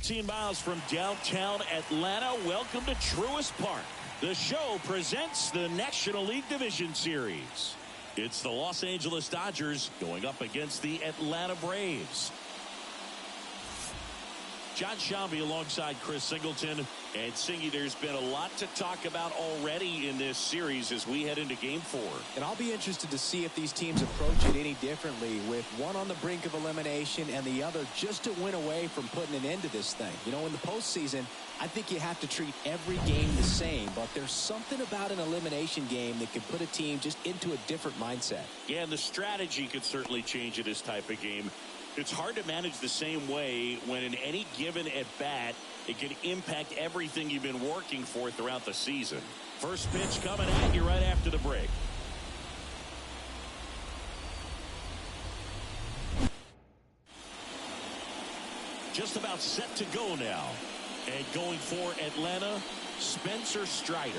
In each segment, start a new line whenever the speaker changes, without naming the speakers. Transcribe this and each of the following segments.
14 miles from downtown Atlanta. Welcome to Truist Park. The show presents the National League Division Series. It's the Los Angeles Dodgers going up against the Atlanta Braves. John Shambi alongside Chris Singleton. And Singy, there's been a lot to talk about already in this series as we head into Game 4.
And I'll be interested to see if these teams approach it any differently, with one on the brink of elimination and the other just to win away from putting an end to this thing. You know, in the postseason, I think you have to treat every game the same, but there's something about an elimination game that can put a team just into a different mindset.
Yeah, and the strategy could certainly change in this type of game. It's hard to manage the same way when in any given at-bat, it can impact everything you've been working for throughout the season. First pitch coming at you right after the break. Just about set to go now. And going for Atlanta, Spencer Strider.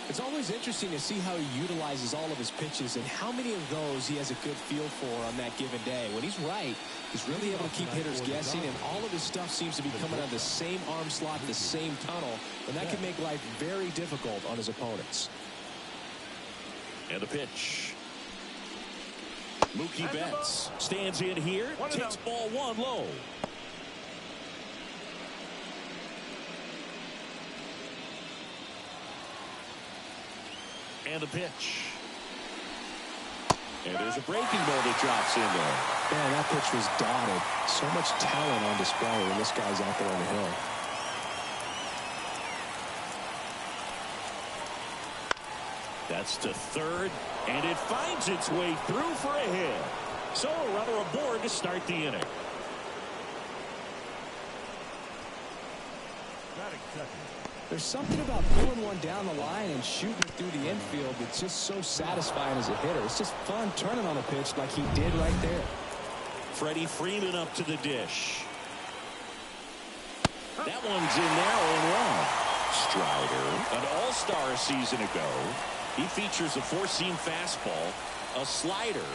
It's always interesting to see how he utilizes all of his pitches and how many of those he has a good feel for on that given day. When he's right, he's really able to keep hitters guessing, and all of his stuff seems to be coming out of the same arm slot, the same tunnel, and that can make life very difficult on his opponents.
And the pitch. Mookie Betts stands in here, takes ball one low. And the pitch. And there's a breaking ball that drops in there.
Man, that pitch was dotted. So much talent on display when this guy's out there on the hill.
That's to third, and it finds its way through for a hit. So a runner aboard to start the inning.
There's something about pulling one down the line and shooting it through the infield that's just so satisfying as a hitter. It's just fun turning on a pitch like he did right there.
Freddie Freeman up to the dish. That one's in there, 0-1. Strider, an all-star a season ago. He features a four-seam fastball, a slider,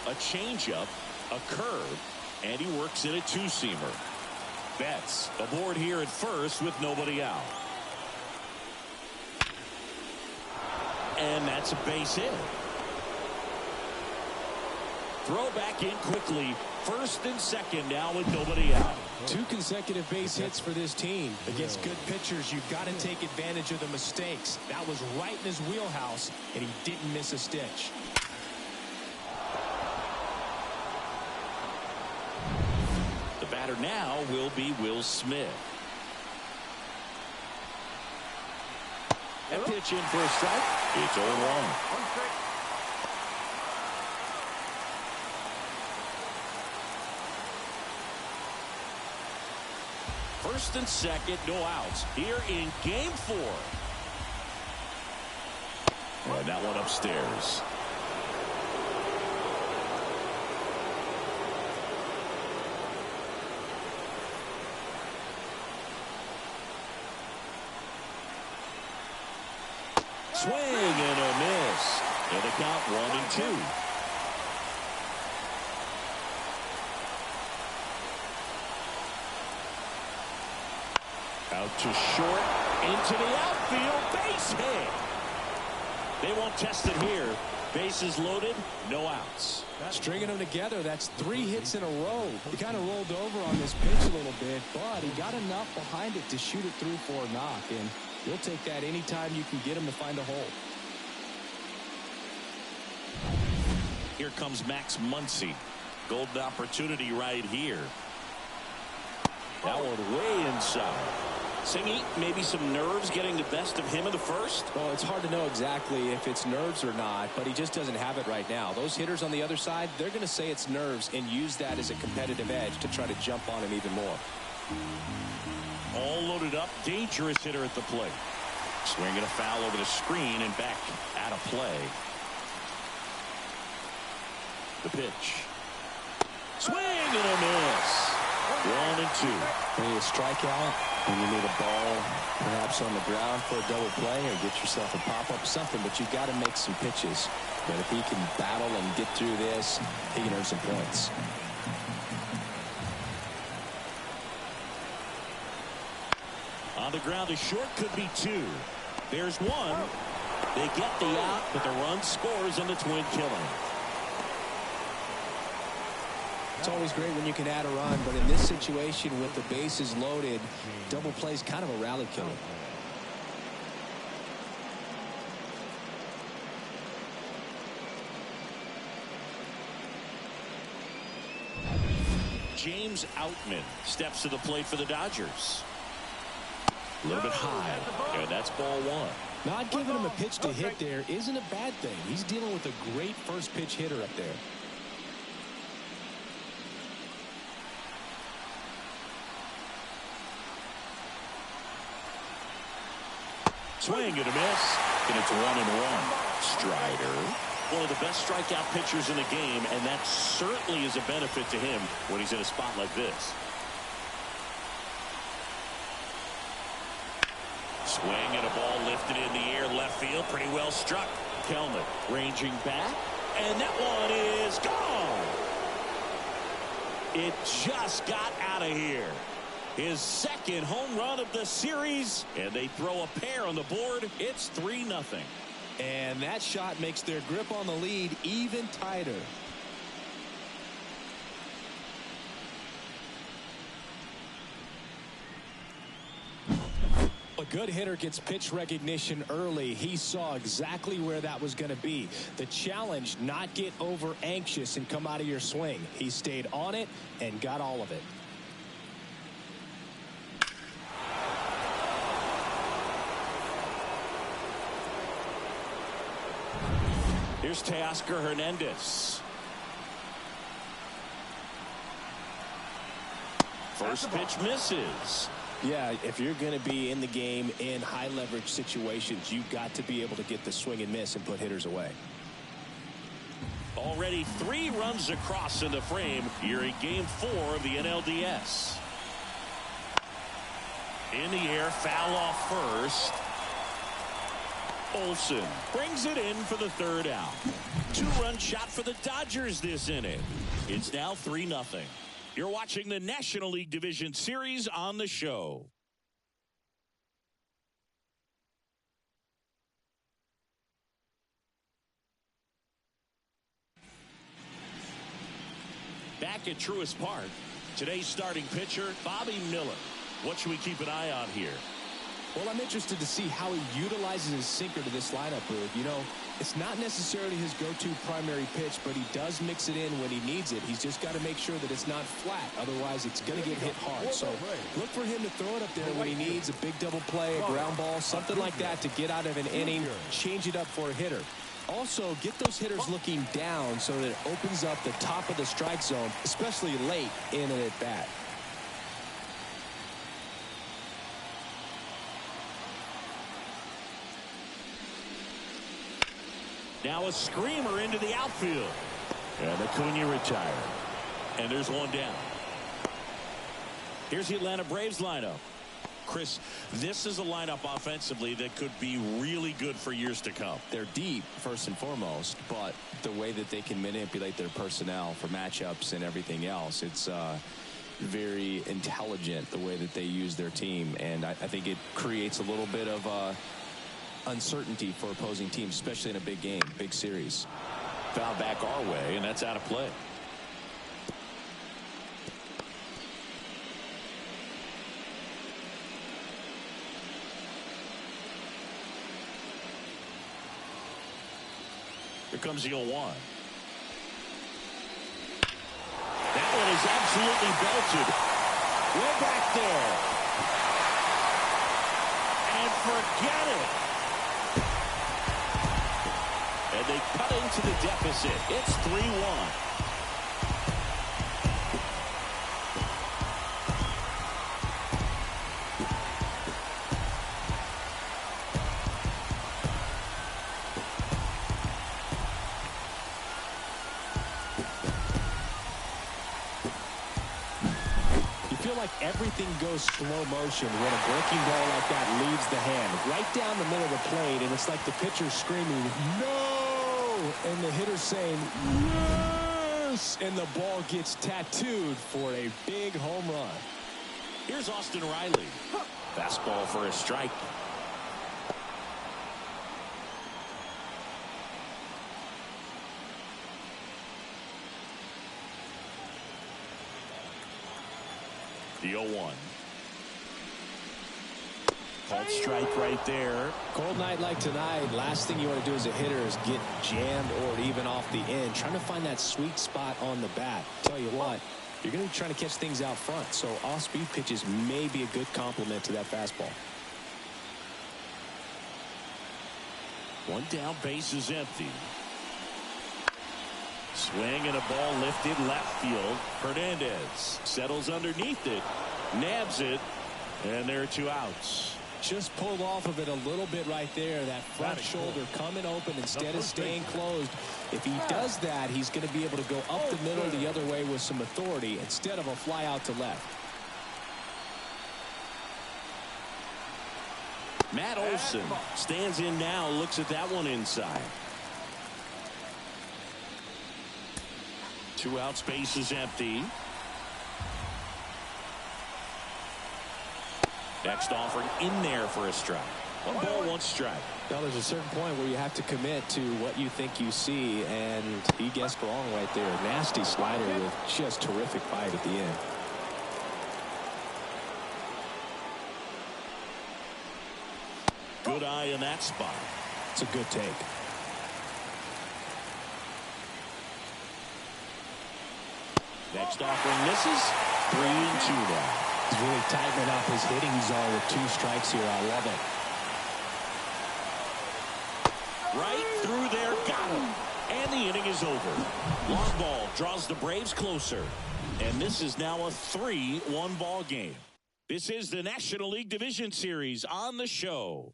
a changeup, a curve, and he works in a two-seamer. Betts aboard here at first with nobody out. And that's a base hit. Throw back in quickly. First and second now with nobody out.
2 consecutive base hits for this team. Against good pitchers, you've got to take advantage of the mistakes. That was right in his wheelhouse, and he didn't miss a stitch.
The batter now will be Will Smith. That pitch in for a strike. It's 0-1. First and second, no outs here in Game 4. And that one upstairs. Swing and a miss. And the count 1-2. Out to short, into the outfield, base hit. They won't test it here. Bases loaded, no outs.
Stringing them together, that's 3 hits in a row. He kind of rolled over on this pitch a little bit, but he got enough behind it to shoot it through for a knock, and you'll take that anytime you can get him to find a hole.
Here comes Max Muncy. Golden opportunity right here. That one way inside. Singy, maybe some nerves getting the best of him in the first?
Well, it's hard to know exactly if it's nerves or not, but he just doesn't have it right now. Those hitters on the other side, they're going to say it's nerves and use that as a competitive edge to try to jump on him even more.
All loaded up, dangerous hitter at the plate. Swinging a foul over the screen and back out of play. The pitch. Swing and a miss. 1-2.
When you strike out and you need a ball perhaps on the ground for a double play or get yourself a pop-up something, but you've got to make some pitches. But if he can battle and get through this, he can earn some points.
the ground is short, could be two. There's one. They get the out, but the run scores on the twin killing.
It's always great when you can add a run, but in this situation with the bases loaded, double play is kind of a rally killer.
James Outman steps to the plate for the Dodgers. A little bit high, and that's ball one.
Not giving him a pitch to hit there isn't a bad thing. He's dealing with a great first pitch hitter up there.
Swing and a miss, and it's 1-1. Strider, one of the best strikeout pitchers in the game, and that certainly is a benefit to him when he's in a spot like this. Swing and a ball lifted in the air, left field, pretty well struck. Kelman ranging back, and that one is gone. It just got out of here. His second home run of the series, and they throw a pair on the board. It's 3-0.
And that shot makes their grip on the lead even tighter. A good hitter gets pitch recognition early. He saw exactly where that was going to be. The challenge, not get over anxious and come out of your swing. He stayed on it and got all of it.
Here's Teoscar Hernandez. First pitch misses.
Yeah, if you're going to be in the game in high leverage situations, you've got to be able to get the swing and miss and put hitters away.
Already 3 runs across in the frame. You're in game 4 of the NLDS. In the air, foul off first. Olsen brings it in for the 3rd out. 2-run shot for the Dodgers this inning. It's now 3-0. You're watching the National League Division Series on the show. Back at Truist Park, today's starting pitcher, Bobby Miller. What should we keep an eye on here?
Well, I'm interested to see how he utilizes his sinker to this lineup, Boog. You know, it's not necessarily his go-to primary pitch, but he does mix it in when he needs it. He's just got to make sure that it's not flat. Otherwise, it's going to get hit hard. So look for him to throw it up there when he needs a big double play, a ground ball, something like that to get out of an inning, change it up for a hitter. Also, get those hitters looking down so that it opens up the top of the strike zone, especially late in an at-bat.
Now a screamer into the outfield. And Acuna retired. And there's one down. Here's the Atlanta Braves lineup. Chris, this is a lineup offensively that could be really good for years to come.
They're deep, first and foremost, but the way that they can manipulate their personnel for matchups and everything else, it's very intelligent the way that they use their team. And I think it creates a little bit of uncertainty for opposing teams, especially in a big game, big series.
Foul back our way, and that's out of play. Here comes the 0-1. That one is absolutely belted. Way back there. And forget it. And they cut into the deficit. It's 3-1.
Everything goes slow motion when a breaking ball like that leaves the hand right down the middle of the plate, and it's like the pitcher screaming no, and the hitter saying yes, and the ball gets tattooed for a big home run.
Here's Austin Riley. Fastball for a strike. The 0-1. Called strike right there.
Cold night like tonight, last thing you want to do as a hitter is get jammed or even off the end. Trying to find that sweet spot on the bat. Tell you what, you're going to be trying to catch things out front, so off-speed pitches may be a good complement to that fastball.
One down, base is empty. Swing and a ball lifted left field. Hernandez settles underneath it, nabs it, and there are 2 outs.
Just pulled off of it a little bit right there. That front shoulder coming open instead of staying closed. If he does that, he's going to be able to go up the middle the other way with some authority instead of a fly out to left.
Matt Olson stands in now, looks at that one inside. 2 outs, base is empty. Next offering in there for a strike. 1 ball, 1 strike.
Now there's a certain point where you have to commit to what you think you see, and he guessed wrong right there. Nasty slider with just terrific bite at the end.
Good eye in that spot.
It's a good take.
Next offering misses. 3-2 now.
He's really tightening up his hitting zone with 2 strikes here. I love it.
Right through there, got him. And the inning is over. Long ball draws the Braves closer. And this is now a 3-1 ball game. This is the National League Division Series on the show.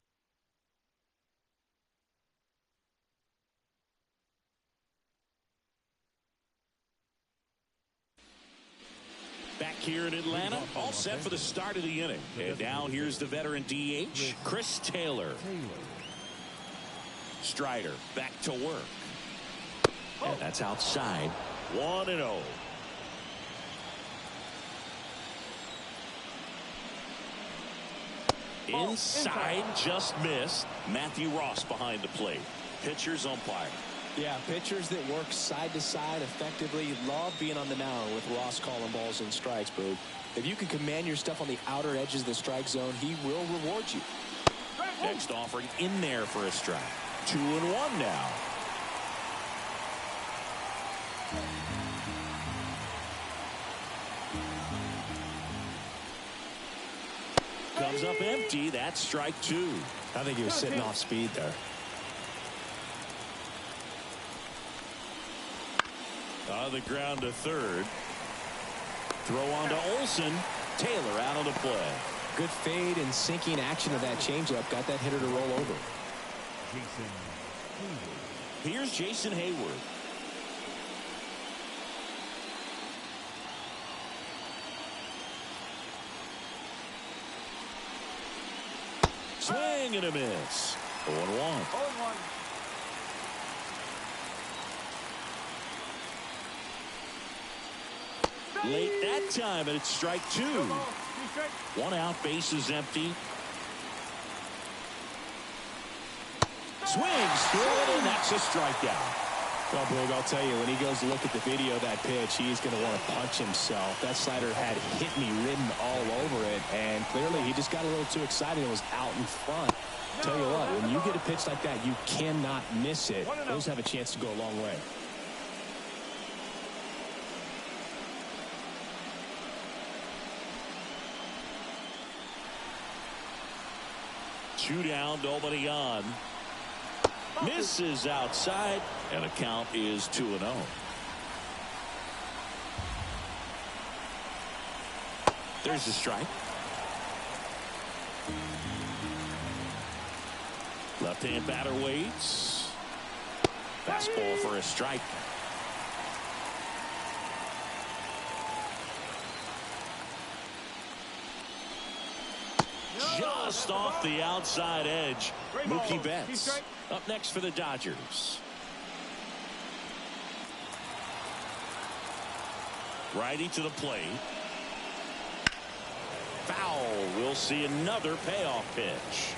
Back here in Atlanta, all set for the start of the inning. And now here's the veteran DH, Chris Taylor. Strider back to work. And that's outside. 1-0. Inside, just missed. Matthew Ross behind the plate. Pitcher's umpire.
Yeah, pitchers that work side to side effectively love being on the mound with Ross calling balls and strikes, Boog. If you can command your stuff on the outer edges of the strike zone, he will reward you.
Next offering in there for a strike. 2-1 now. Comes up empty. That's strike 2.
I think he was sitting off speed there.
On the ground to third. Throw on to Olson. Taylor out on the play.
Good fade and sinking action of that changeup. Got that hitter to roll over.
Here's Jason Hayward. Swing and a miss. 0-1. Late that time, and it's strike 2. 1 out, base is empty. Swings through it, and that's a strikeout.
Well, Boog, I'll tell you, when he goes to look at the video of that pitch, he's going to want to punch himself. That slider had hit me written all over it, and clearly he just got a little too excited and was out in front. Tell you what, when you get a pitch like that, you cannot miss it. Those have a chance to go a long way.
Two down, nobody on. Misses outside, and the count is 2-0. There's the strike. Left-hand batter waits. Fastball for a strike. Just off the outside edge. Mookie Betts up next for the Dodgers. Righty to the plate. Foul. We'll see another payoff pitch.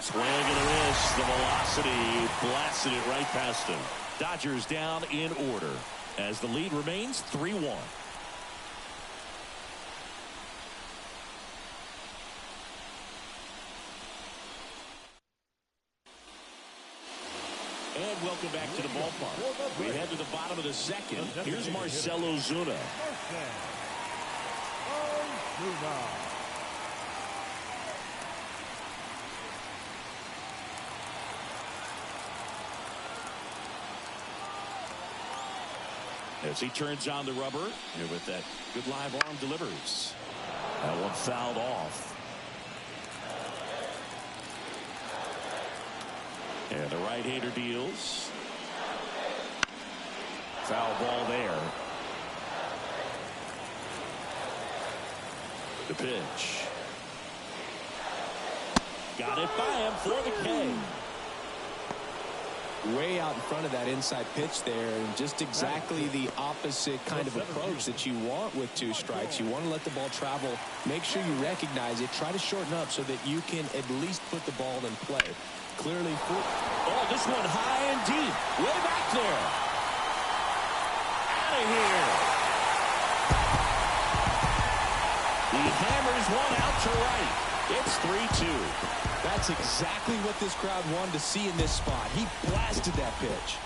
Swing and a miss. The velocity blasted it right past him. Dodgers down in order as the lead remains 3-1. And welcome back to the ballpark. We head to the bottom of the second. Here's Marcell Ozuna. As he turns on the rubber here with that good live arm delivers. That one fouled off. And the right-hander deals. Foul ball there. The pitch. Got it by him for the K.
Way out in front of that inside pitch there, and just exactly the opposite kind of approach that you want with 2 strikes. You want to let the ball travel, make sure you recognize it, try to shorten up so that you can at least put the ball in play. Clearly,
oh, this one high and deep, way back there. Out of here. He hammers one out to right. It's 3-2.
That's exactly what this crowd wanted to see in this spot. He blasted that pitch.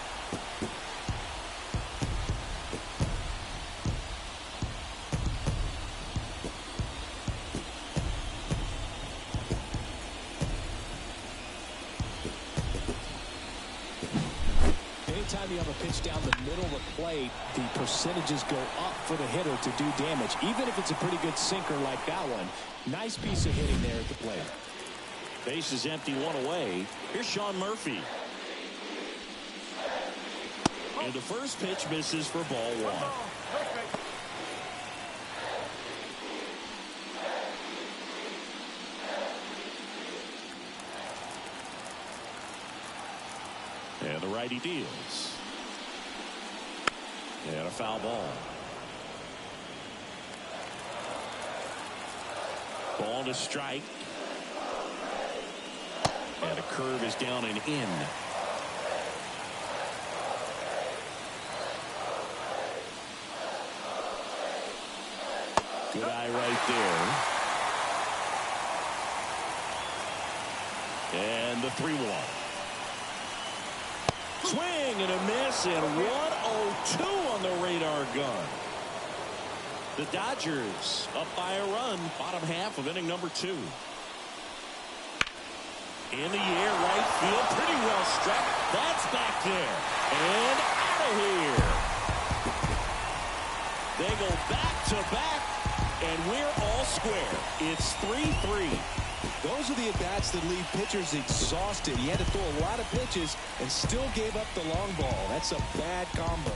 Anytime you have a pitch down the middle of the plate, the percentages go up for the hitter to do damage, even if it's a pretty good sinker like that one. Nice piece of hitting there at the plate.
Base is empty, 1 away. Here's Sean Murphy. And the first pitch misses for ball 1. And the righty deals. And a foul ball. Ball to strike. And a curve is down and in. Good eye right there. And the 3-1. Swing and a miss, and 102 on the radar gun. The Dodgers up by a run, bottom half of inning number 2. In the air, right field, pretty well struck. That's back there. And out of here. They go back to back, and we're all square. It's 3-3.
Those are the at-bats that leave pitchers exhausted. He had to throw a lot of pitches and still gave up the long ball. That's a bad combo.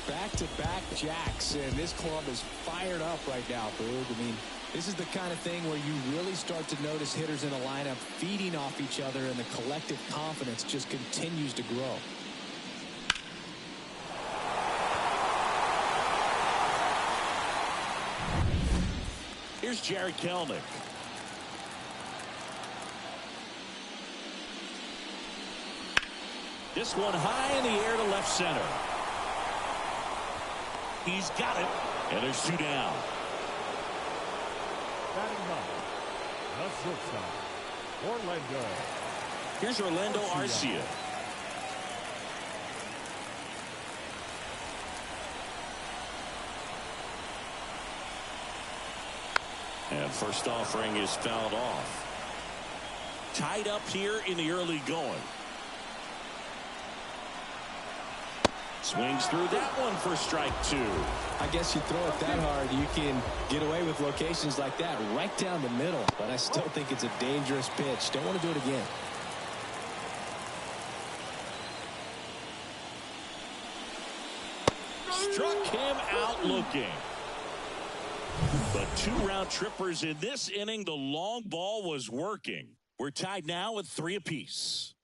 Back-to-back jacks, and this club is fired up right now, Boog. I mean, this is the kind of thing where you really start to notice hitters in a lineup feeding off each other, and the collective confidence just continues to grow.
Here's Jarred Kelenic. This one high in the air to left center. He's got it, and there's 2 down.
The shortstop, Orlando.
Here's Orlando Arcia. And first offering is fouled off. Tied up here in the early going. Swings through that one for strike 2.
I guess you throw it that hard, you can get away with locations like that right down the middle. But I still think it's a dangerous pitch. Don't want to do it again.
him out looking. But 2 round trippers in this inning. The long ball was working. We're tied now at 3 apiece.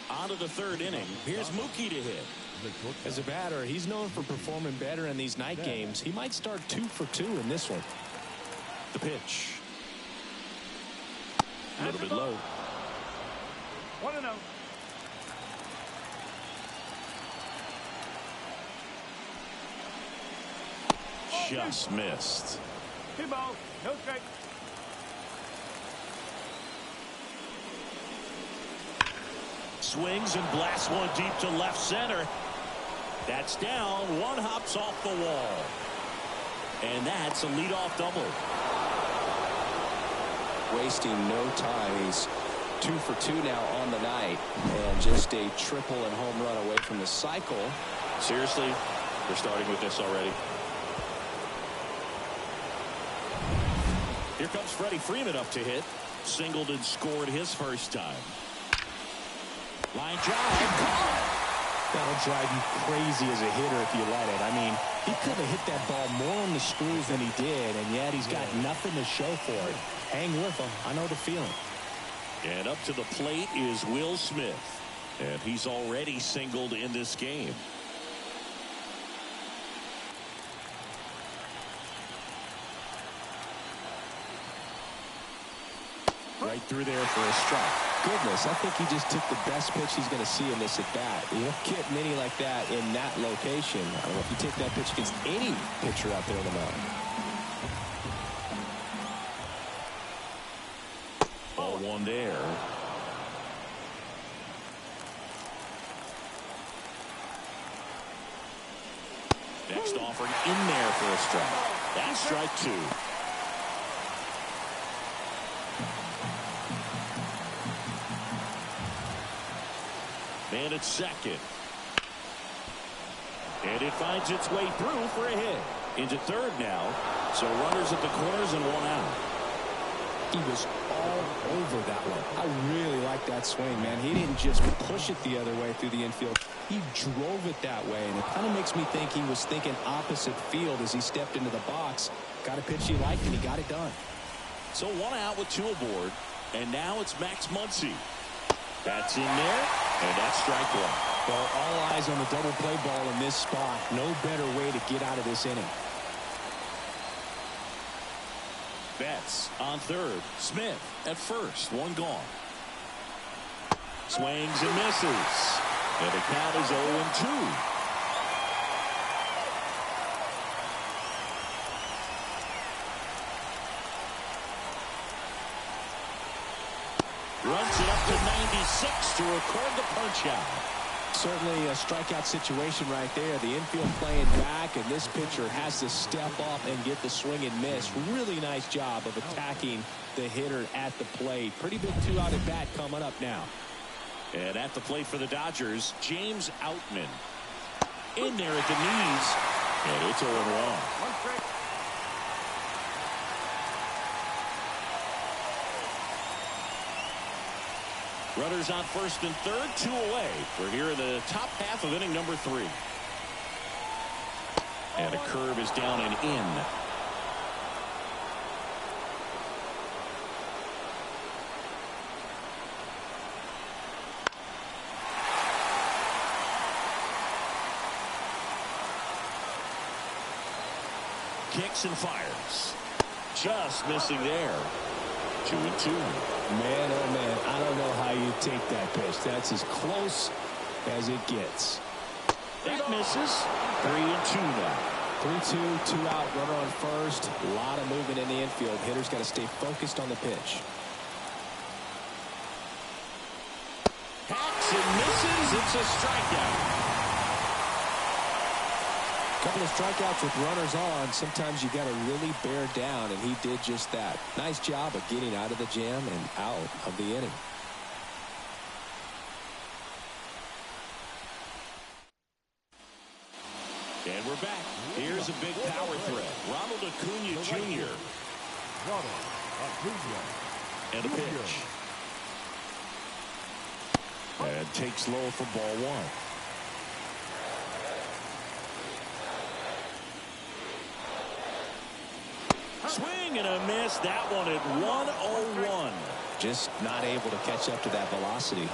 On to the 3rd inning. Here's Mookie to hit.
As a batter, he's known for performing better in these night games. He might start 2 for 2 in this one.
The pitch. A little bit low.
1-0.
Just missed.
2 balls, no strike.
Swings and blasts one deep to left center. That's down. One hops off the wall. And that's a leadoff double.
Wasting no time. He's 2 for 2 now on the night. And just a triple and home run away from the cycle.
Seriously, we're starting with this already. Here comes Freddie Freeman up to hit. Singled and scored his first time. Line drive.
That'll drive you crazy as a hitter if you let it. I mean, he could have hit that ball more on the screws than he did, and yet he's got nothing to show for it. Hang with him. I know the feeling.
And up to the plate is Will Smith. And he's already singled in this game.
Right through there for a strike. Goodness, I think he just took the best pitch he's going to see in this at bat. You don't get many like that in that location. I don't know if you take that pitch against any pitcher out there on the mound.
Ball 1 there. Next offering in there for a strike. That's strike 2. Man at second. And it finds its way through for a hit. Into 3rd now. So runners at the corners and 1 out.
He was all over that one. I really like that swing, man. He didn't just push it the other way through the infield. He drove it that way, and it kind of makes me think he was thinking opposite field as he stepped into the box. Got a pitch he liked, and he got it done.
So 1 out with 2 aboard. And now it's Max Muncy. That's in there, and that's strike 1.
Well, all eyes on the double play ball in this spot. No better way to get out of this inning.
Betts on 3rd. Smith at 1st. 1 gone. Swings and misses. And the count is 0-2. Runs it up to 96 to record the punch out.
Certainly a strikeout situation right there. The infield playing back, and this pitcher has to step up and get the swing and miss. Really nice job of attacking the hitter at the plate. Pretty big 2-out at bat coming up now.
And at the plate for the Dodgers, James Outman. In there at the knees, and it's 0-1.
1 strike.
Runners on 1st and 3rd, 2 away. We're here in the top half of inning number 3. And a curve is down and in. Kicks and fires. Just missing there. 2-2.
Man, oh man, I don't know how you take that pitch. That's as close as it gets.
That misses. 3-2 now.
3-2, 2 out, runner on 1st. A lot of movement in the infield. Hitter's got to stay focused on the pitch.
Hacks and misses. It's a strikeout.
Couple of strikeouts with runners on. Sometimes you got to really bear down, and he did just that. Nice job of getting out of the jam and out of the inning.
And we're back. Here's a big power threat. Ronald Acuna Jr. And a pitch. And takes low for ball one. Swing and a miss. That one at 101.
Just not able to catch up to that velocity.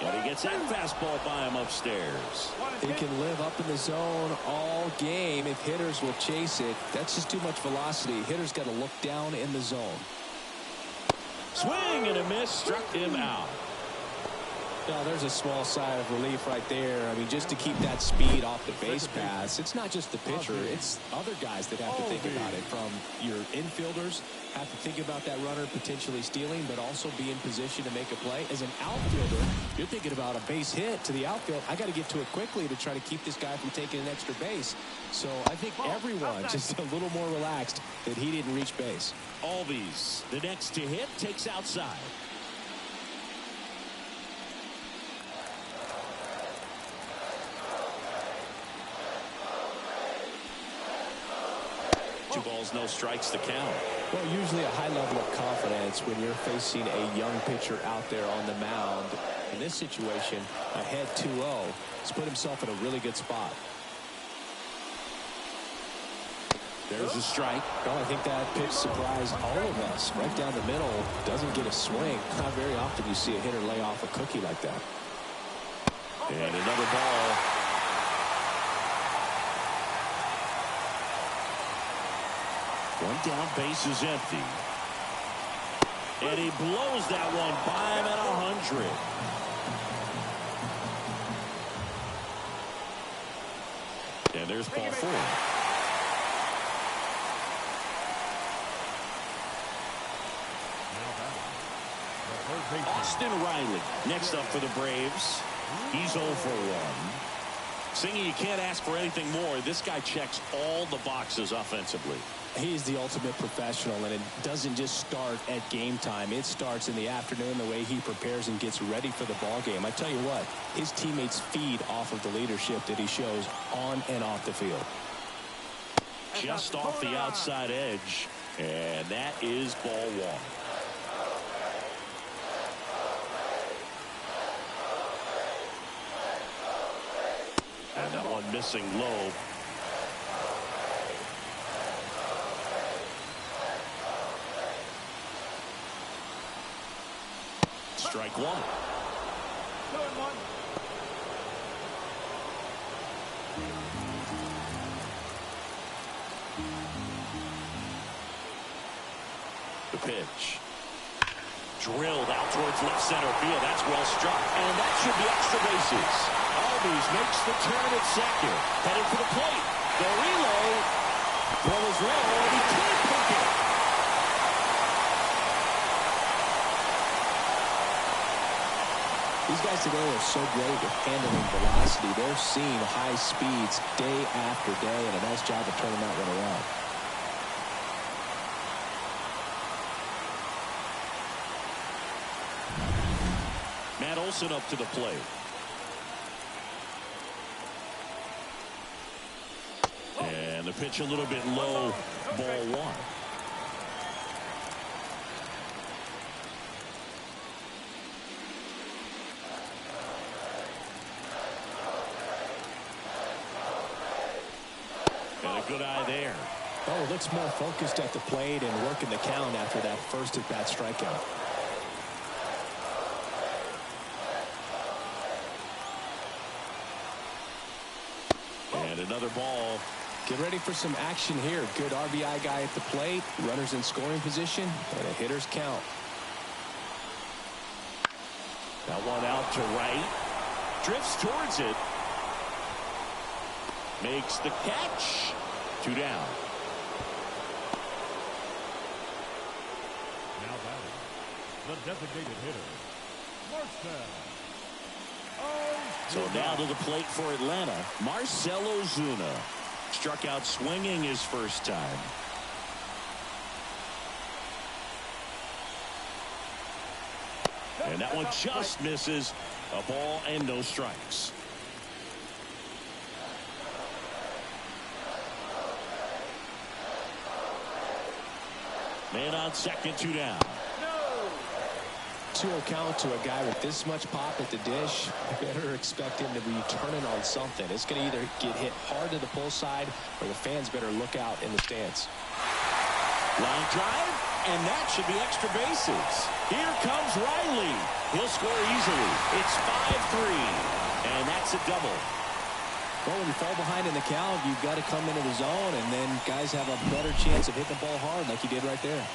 And he gets that fastball by him upstairs.
He can live up in the zone all game if hitters will chase it. That's just too much velocity. Hitters got to look down in the zone.
Swing and a miss. Struck him out.
Now, there's a small sigh of relief right there. I mean, just to keep that speed off the base paths. It's not just the pitcher. It's other guys that have to think about it. From your infielders, have to think about that runner potentially stealing, but also be in position to make a play. As an outfielder, you're thinking about a base hit to the outfield. I got to get to it quickly to try to keep this guy from taking an extra base. So I think everyone just a little more relaxed that he didn't reach base.
Albies, the next to hit, takes outside. 2 balls, no strikes to count.
Well, usually a high level of confidence when you're facing a young pitcher out there on the mound. In this situation, ahead 2-0, he's put himself in a really good spot.
There's a strike.
Well, I think that pitch surprised all of us. Right down the middle, doesn't get a swing. Not very often you see a hitter lay off a cookie like that.
And another ball. One down, base is empty. And he blows that one by him at 100. And there's ball 4. Austin Riley next up for the Braves. He's 0 for 1. Singy, you can't ask for anything more. This guy checks all the boxes offensively.
He's the ultimate professional, and it doesn't just start at game time. It starts in the afternoon, the way he prepares and gets ready for the ball game. I tell you what, his teammates feed off of the leadership that he shows on and off the field.
Just off the outside edge, and that is ball 1. And that one missing low. Strike 1.
2-1.
The pitch. Drilled out towards left center field. That's well struck. And that should be extra bases. Albies makes the turn at second. Headed for the plate. The reload. Throw is low, and he can't pick it.
These guys today are so great with handling velocity. They're seeing high speeds day after day, and a nice job of turning that one around.
Matt Olson up to the plate. And the pitch a little bit low, ball 1. And a good eye there.
Oh, looks more focused at the plate and working the count after that first at-bat strikeout.
And another ball.
Get ready for some action here. Good RBI guy at the plate. Runners in scoring position. And a hitter's count.
That one out to right. Drifts towards it. Makes the catch. 2 down.
Now batting, the designated hitter, Marcell.
So now to the plate for Atlanta, Marcell Ozuna. Struck out swinging his first time. And that one just misses. A ball and no strikes. Man on second, 2 down.
2-0 count to a guy with this much pop at the dish. You better expect him to be turning on something. It's going to either get hit hard to the pull side or the fans better look out in the stands.
Line drive, and that should be extra bases. Here comes Riley. He'll score easily. It's 5-3, and that's a double.
Well, when you fall behind in the count, you've got to come into the zone, and then guys have a better chance of hitting the ball hard like he did right there.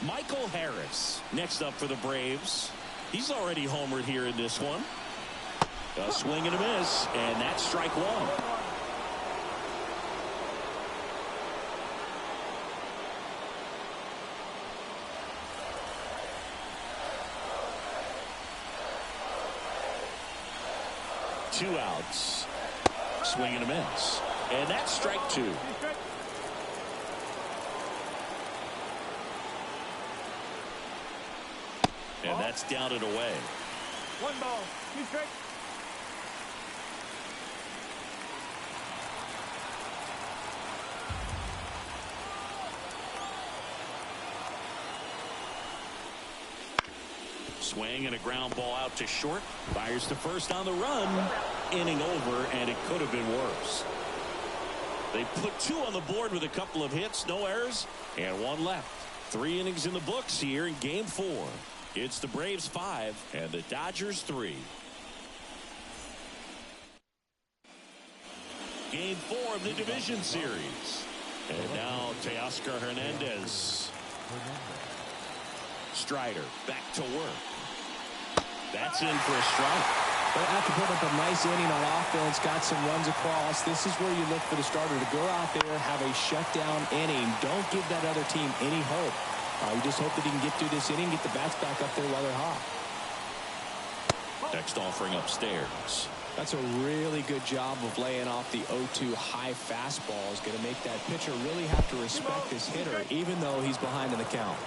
Michael Harris next up for the Braves. He's already homered here in this one. A swing and a miss, and that's strike 1. 2 outs. Swing and a miss, and that's strike 2. And that's down and away.
1 ball, 2 strikes.
Swing and a ground ball out to short. Fires to first on the run. Inning over, and it could have been worse. They put 2 on the board with a couple of hits, no errors, and 1 left. 3 innings in the books here in Game 4. It's the Braves 5 and the Dodgers 3. Game 4 of the division series. And now Teoscar Hernandez. Strider back to work. That's in for a strike.
They have to put up a nice inning on offense, got some runs across. This is where you look for the starter to go out there, have a shutdown inning. Don't give that other team any hope. You just hope that he can get through this inning, get the bats back up there while they're hot.
Next offering upstairs.
That's a really good job of laying off the 0-2 high fastball. Is going to make that pitcher really have to respect this hitter, even though he's behind in the count.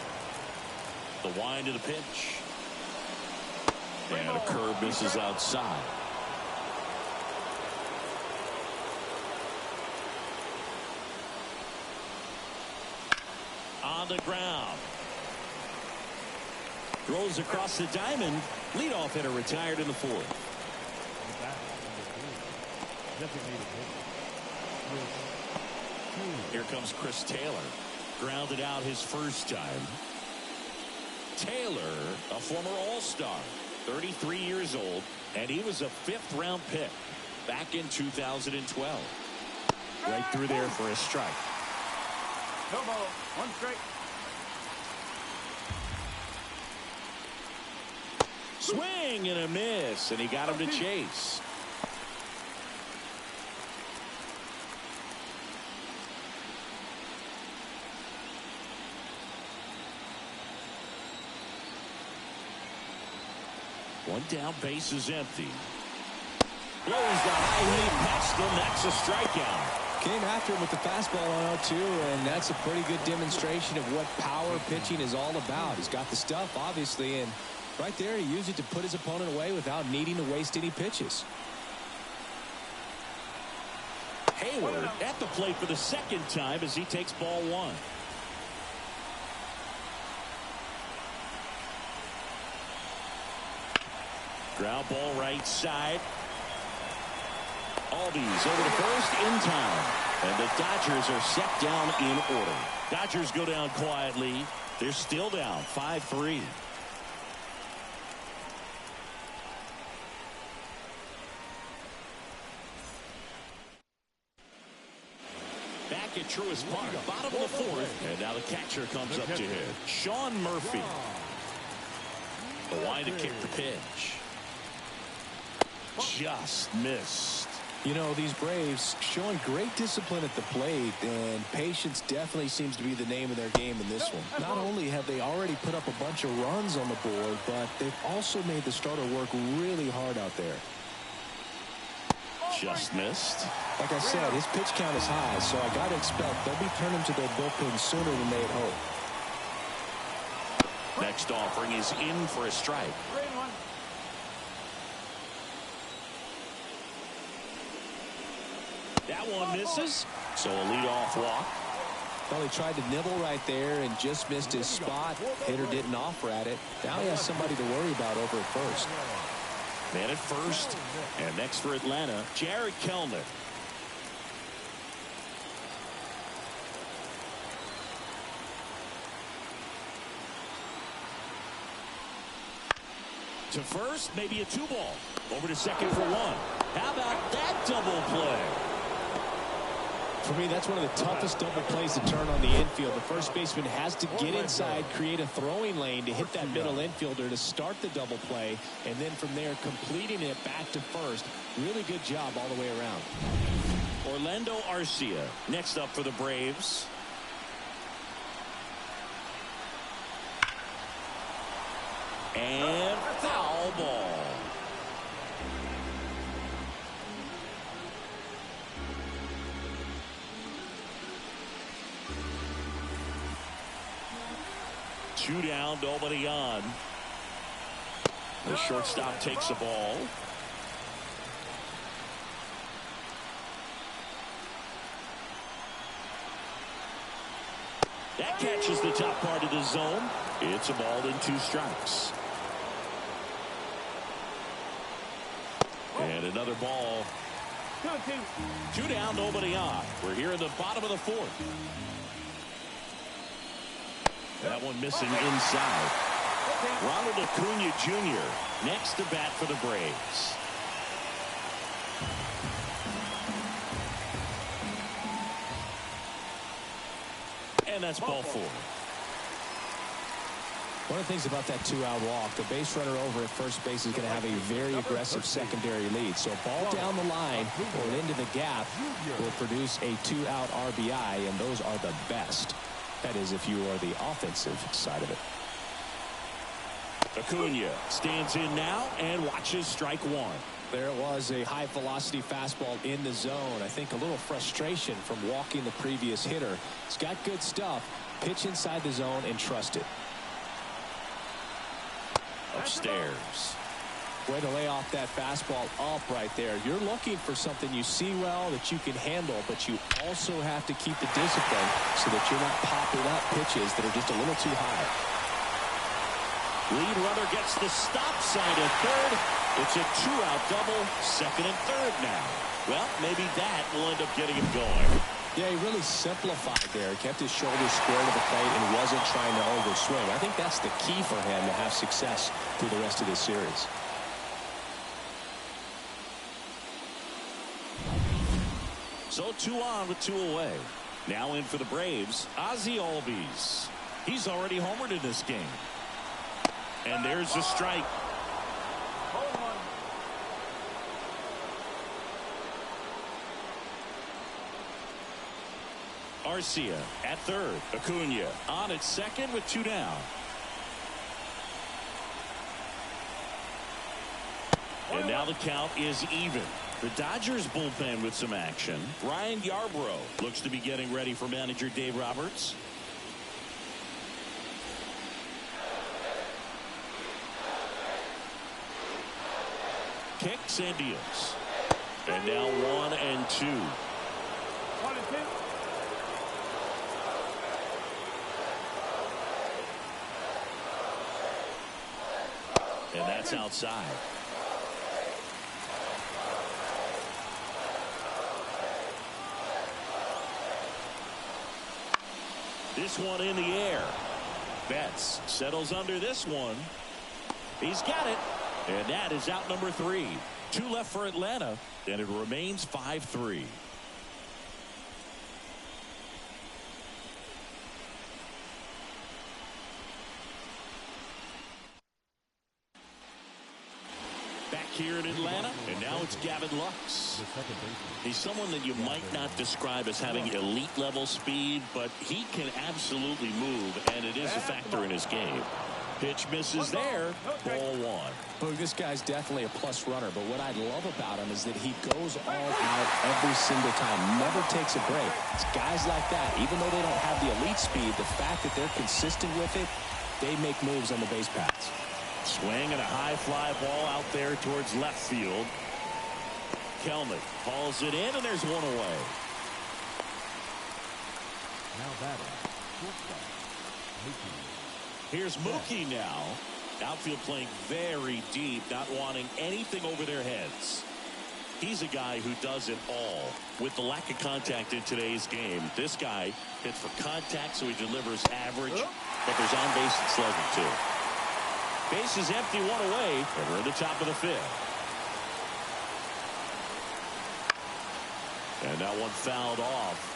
The wind to the pitch. And a curve misses outside. On the ground. Throws across the diamond. Leadoff hitter retired in the 4th. Here comes Chris Taylor. Grounded out his first time. Taylor, a former All-Star, 33 years old, and he was a 5th-round pick back in 2012. Right through there for a strike.
No ball, 1 strike.
Swing and a miss, and he got him to chase. One down, base is empty. Blows the high heat past him. That's a strikeout.
Came after him with the fastball on 0-2, and that's a pretty good demonstration of what power pitching is all about. He's got the stuff, obviously, and right there he used it to put his opponent away without needing to waste any pitches.
Hayward at the plate for the 2nd time as he takes ball 1. Ground ball right side. Albies over to first in time. And the Dodgers are set down in order. Dodgers go down quietly. They're still down 5-3. Back at Truist Park, bottom of the 4th. And now the catcher comes up to hit. Sean Murphy. The line to kick the pitch. Just missed.
You know, these Braves showing great discipline at the plate, and patience definitely seems to be the name of their game in this one. Not only have they already put up a bunch of runs on the board, but they've also made the starter work really hard out there.
Just missed.
Like I said, his pitch count is high, so I got to expect they'll be turning to their bullpen sooner than they had hoped.
Next offering is in for a strike. That one misses, so a leadoff walk.
Well, he tried to nibble right there and just missed his spot. Hitter didn't offer at it. Now he has somebody to worry about over at first.
Man at first, and next for Atlanta, Jared Kelenic. To first, maybe a 2-ball. Over to second for 1. How about that double play?
For me, that's one of the toughest double plays to turn on the infield. The first baseman has to get inside, create a throwing lane to hit that middle infielder to start the double play, and then from there completing it back to first. Really good job all the way around.
Orlando Arcia next up for the Braves. And foul ball. Two down, nobody on. The shortstop takes the ball. That catches the top part of the zone. It's a ball and 2 strikes. And another ball. 2 down, nobody on. We're here in the bottom of the 4th. That one missing inside. Ronald Acuna Jr. next to bat for the Braves. And that's ball 4.
One of the things about that 2-out walk, the base runner over at first base is going to have a very aggressive secondary lead. So a ball down the line or into the gap will produce a 2-out RBI, and those are the best. That is, if you are the offensive side of it.
Acuna stands in now and watches strike 1.
There it was, a high-velocity fastball in the zone. I think a little frustration from walking the previous hitter. He's got good stuff. Pitch inside the zone and trust it.
Upstairs.
Way to lay off that fastball up right there. You're looking for something you see well that you can handle, but you also have to keep the discipline so that you're not popping up pitches that are just a little too high.
Lead runner gets the stop sign at third. It's a 2-out double, second and third now. Well, maybe that will end up getting him going.
Yeah, he really simplified there. Kept his shoulders square to the plate and wasn't trying to overswing. I think that's the key for him to have success through the rest of this series.
So 2 on with 2 away. Now in for the Braves, Ozzie Albies. He's already homered in this game. And there's a strike. Arcia at third. Acuna on at second with 2 down. And now the count is even. The Dodgers bullpen with some action. Ryan Yarbrough looks to be getting ready for manager Dave Roberts. Kicks and deals. And now 1 and 2.
1 and 2.
And that's outside. This one in the air. Betts settles under this one. He's got it. And that is out number 3. 2 left for Atlanta, and it remains 5-3. Back here in Atlanta, and now it's Gavin Lux. He's someone that you might not describe as having elite level speed, but he can absolutely move, and it is a factor in his game. Pitch misses there. Ball one.
Look, this guy's definitely a plus runner, but what I love about him is that he goes all out every single time, never takes a break. It's guys like that, even though they don't have the elite speed, the fact that they're consistent with it, they make moves on the base paths.
Swing and a high fly ball out there towards left field. Kelman hauls it in, and there's one away.
Now batting, shortstop, Mookie.
Here's Mookie now. Outfield playing very deep, not wanting anything over their heads. He's a guy who does it all. With the lack of contact in today's game, this guy hits for contact, so he delivers average, but there's on base and slugging too. Base is empty, one away, and we're in the top of the fifth. And that one fouled off.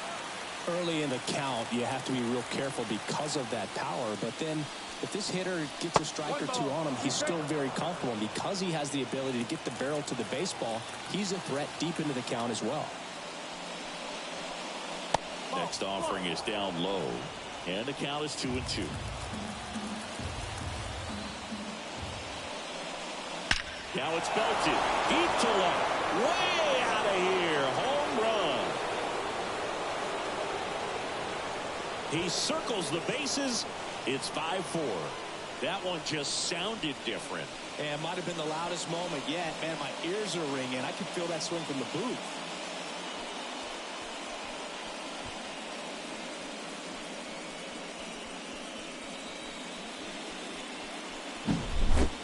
Early in the count, you have to be real careful because of that power, but then if this hitter gets a strike or two on him, he's still very comfortable. And because he has the ability to get the barrel to the baseball, he's a threat deep into the count as well.
Next offering is down low, and the count is 2-2. Now it's belted deep to left, way out of here, home run. He circles the bases. It's 5-4. That one just sounded different.
And it might have been the loudest moment yet. Man, my ears are ringing. I can feel that swing from the booth.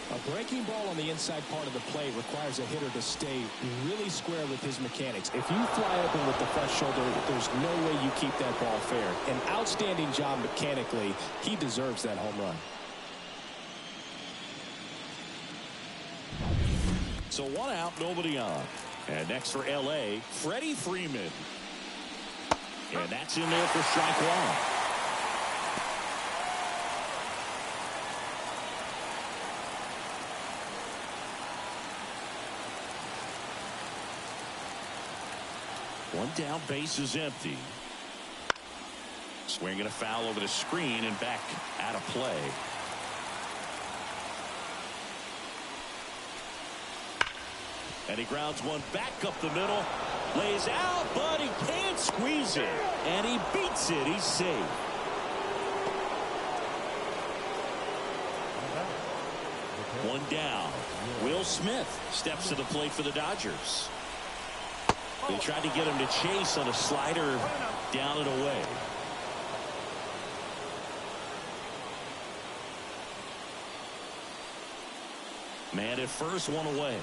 A breaking ball on the inside part of the plate requires a hitter to stay really square with his mechanics. If you fly open with the front shoulder, there's no way you keep that ball fair. An outstanding job mechanically. He deserves that home run.
So one out, nobody on. And next for L.A., Freddie Freeman. And that's in there for strike one. One down, base is empty. Swinging a foul over the screen and back out of play. And he grounds one back up the middle. Lays out, but he can't squeeze it. And he beats it. He's safe. One down. Will Smith steps to the plate for the Dodgers. They tried to get him to chase on a slider down and away. Man at first, one away.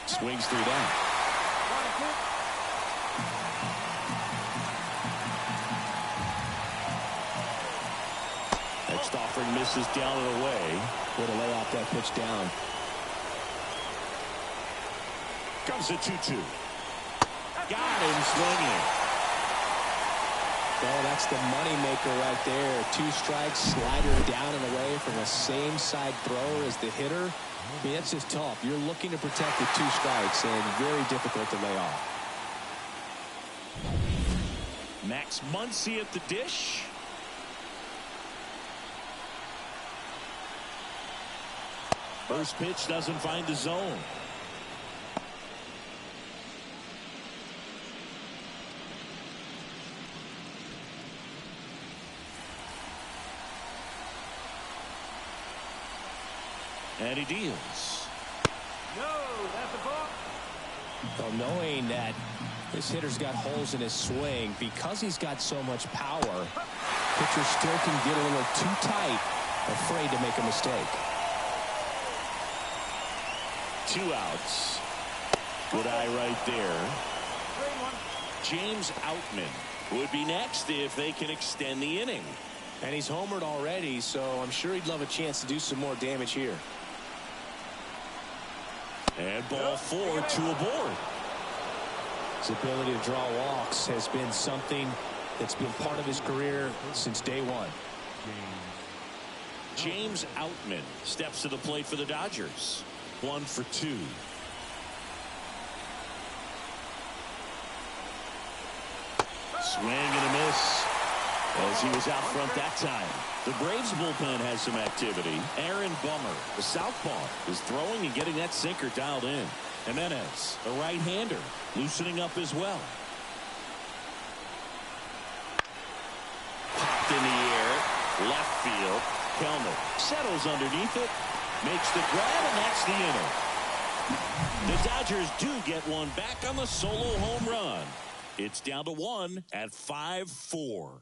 Swings through that. Next offering misses down and away.
Way to lay off that pitch down.
Comes a 2-2. Got him swinging.
Oh, that's the money maker right there. 2 strikes, slider down and away from the same side thrower as the hitter. I mean, that's just tough. You're looking to protect with 2 strikes and very difficult to lay off.
Max Muncy at the dish. First pitch doesn't find the zone. And he deals.
No, that's a ball.
Well, knowing that this hitter's got holes in his swing, because he's got so much power, pitcher still can get a little too tight, afraid to make a mistake.
2 outs. Good eye right there. James Outman would be next if they can extend the inning.
And he's homered already, so I'm sure he'd love a chance to do some more damage here.
And ball 4, 2 aboard.
His ability to draw walks has been something that's been part of his career since day one.
James Outman steps to the plate for the Dodgers. 1 for 2. Swing and a miss as he was out front that time. The Braves bullpen has some activity. Aaron Bummer, the southpaw, is throwing and getting that sinker dialed in. Jimenez, the right-hander, loosening up as well. Popped in the air, left field. Kelman settles underneath it, makes the grab, and that's the inning. The Dodgers do get one back on the solo home run. It's down to 1 at 5-4.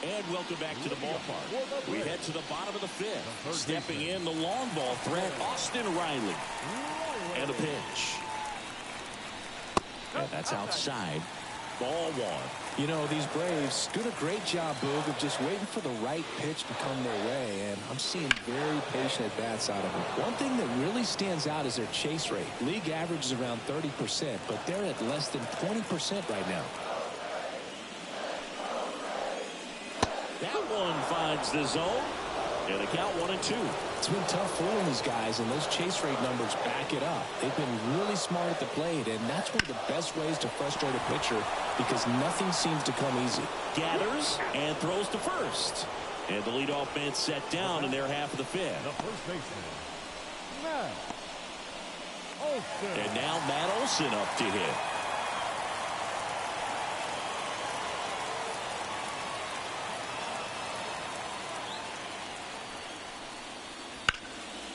And welcome back to the ballpark. We head to the bottom of the 5th. Stepping in the long ball threat, Austin Riley. And a pitch. And that's outside. Ball 1.
You know, these Braves did a great job, Boog, of just waiting for the right pitch to come their way, and I'm seeing very patient at-bats out of them. One thing that really stands out is their chase rate. League average is around 30%, but they're at less than 20% right now.
That one finds the zone. And the count 1-2.
It's been tough fooling these guys, and those chase rate numbers back it up. They've been really smart at the plate, and that's one of the best ways to frustrate a pitcher because nothing seems to come easy.
Gathers and throws to first. And the leadoff man set down in their half of the 5th.
The first baseman, Matt Olson.
And now Matt Olson up to hit.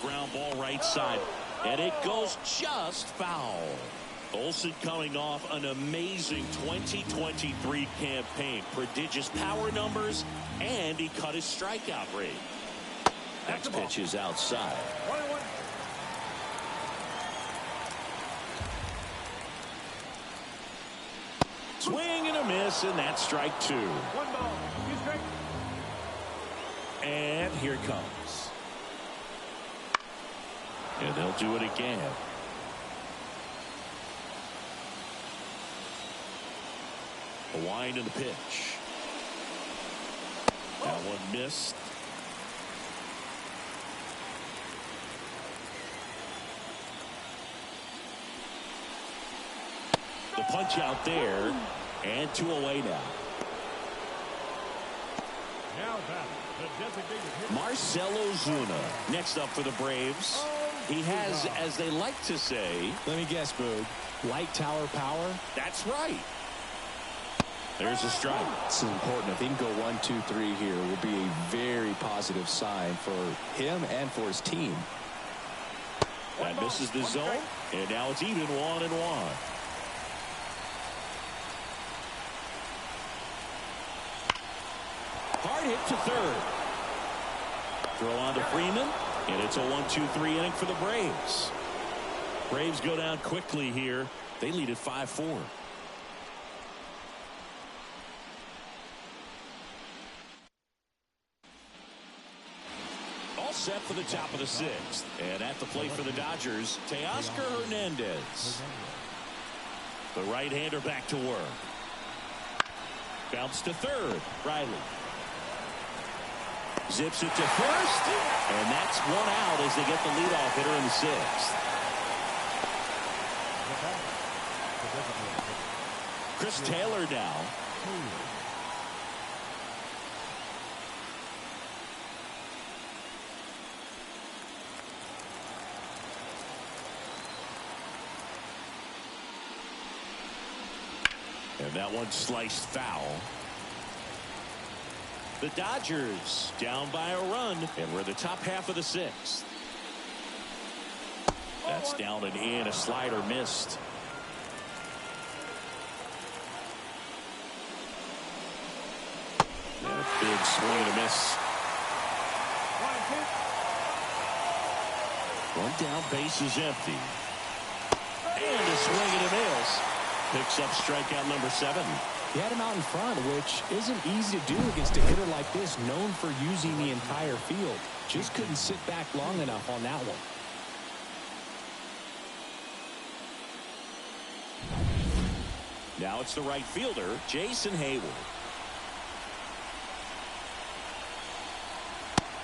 Ground ball right side, and it goes just foul. Olson coming off an amazing 2023 campaign. Prodigious power numbers, and he cut his strikeout rate. Next pitch is outside.
21.
Swing and a miss, and that's strike 2.
1 ball. 2 strikes.
And here it comes. And they'll do it again. A wind in the pitch. That one missed. The punch out there, and 2 away now.
Now back, the designated hitter.
Marcell Ozuna next up for the Braves. He has, as they like to say,
Let me guess, Boog. Light tower power?
that's right. There's a strike.
This is important. If he can go 1, 2, 3 here, it will be a very positive sign for him and for his team.
That misses the zone, and now it's even 1-1. Hard hit to third. Throw on to Freeman, and it's a 1-2-3 inning for the Braves. Braves go down quickly here. They lead at 5-4. All set for the top of the 6th. And at the plate for the Dodgers, Teoscar Hernandez. The right-hander back to work. Bounce to third. Riley. Zips it to first. And that's 1 out as they get the leadoff hitter in the 6th. Chris Taylor now. And that one sliced foul. The Dodgers down by a run, and we're the top half of the 6th. That's down and in. A slider missed. And a big swing and a miss. 1 down, base is empty. And a swing and a miss. Picks up strikeout number 7.
He had him out in front, which isn't easy to do against a hitter like this, known for using the entire field. Just couldn't sit back long enough on that one.
Now it's the right fielder, Jason Hayward.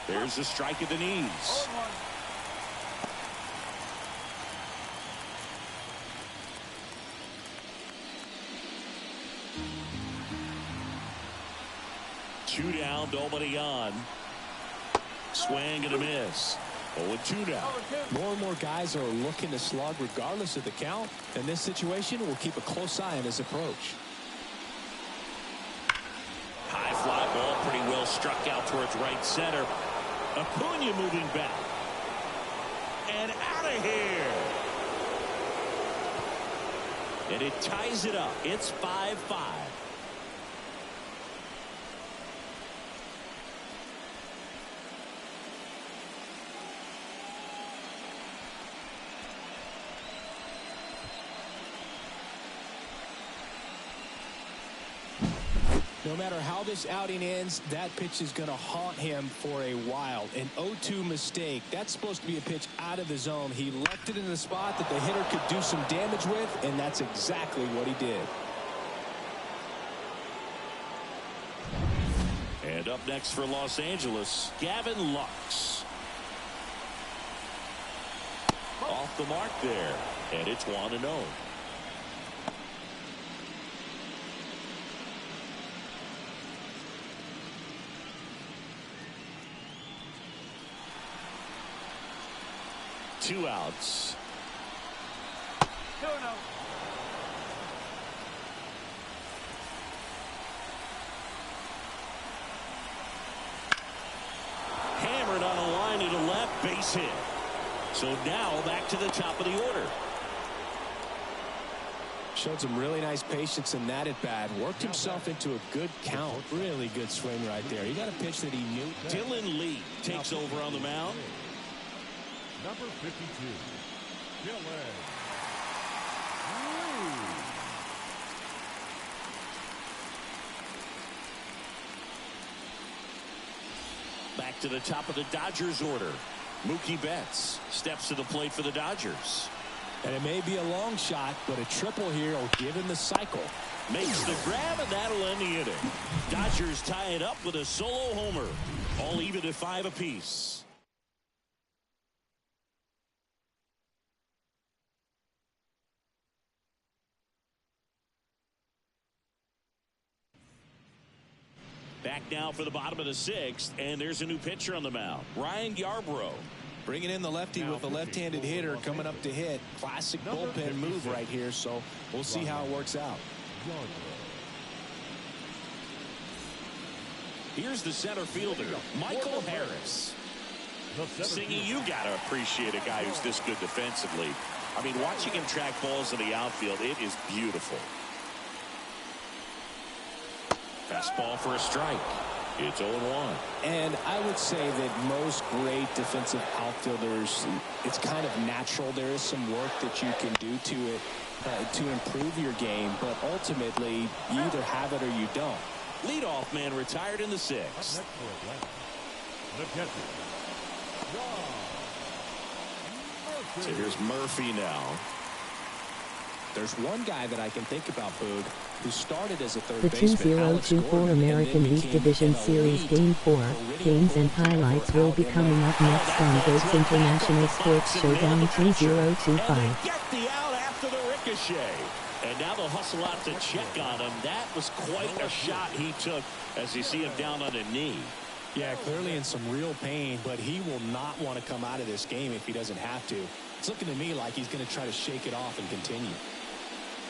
There's a strike at the knees. Two down, nobody on. Swing and a miss. 0-2 now.
More and more guys are looking to slug regardless of the count. In this situation, we'll keep a close eye on his approach.
High fly ball, pretty well struck out towards right center. Acuna moving back. And out of here. And it ties it up. It's 5-5.
No matter how this outing ends, that pitch is going to haunt him for a while. An 0-2 mistake. That's supposed to be a pitch out of the zone. He left it in the spot that the hitter could do some damage with, and that's exactly what he did.
And up next for Los Angeles, Gavin Lux. Off the mark there, and it's 1-0. Two outs. Hammered on a line to the left, base hit. So now back to the top of the order.
Showed some really nice patience in that at bat. Worked himself into a good count. Really good swing right there. He got a pitch that he knew.
Dylan Lee takes over on the mound.
Number 52, Dylan Lee.
Back to the top of the Dodgers order. Mookie Betts steps to the plate for the Dodgers.
And it may be a long shot, but a triple here will give him the cycle.
Makes the grab, and that'll end the inning. Dodgers tie it up with a solo homer. All even at 5 apiece. Back now for the bottom of the 6th, and there's a new pitcher on the mound, Ryan Yarbrough.
Bringing in the lefty with a left-handed hitter coming up to hit. Classic bullpen move right here, so we'll see how it works out.
Here's the center fielder, Michael Harris. Singy, you got to appreciate a guy who's this good defensively. I mean, watching him track balls in the outfield, it is beautiful. Fastball for a strike. It's 0-1.
And I would say that most great defensive outfielders, it's kind of natural. There is some work that you can do to it to improve your game, but ultimately you either have it or you don't.
Leadoff man retired in the 6th. So here's Murphy now.
There's one guy that I can think about, Boog, who started as a third
The
baseman.
2024 American League Division Series Game 4 games and highlights will be coming up next on Goats International Sports Showdown 2025.
Get the out after the ricochet. And now they'll hustle out to check on him. That was quite a shot he took as you see him down on a knee.
Yeah, clearly in some real pain, but he will not want to come out of this game if he doesn't have to. It's looking to me like he's going to try to shake it off and continue.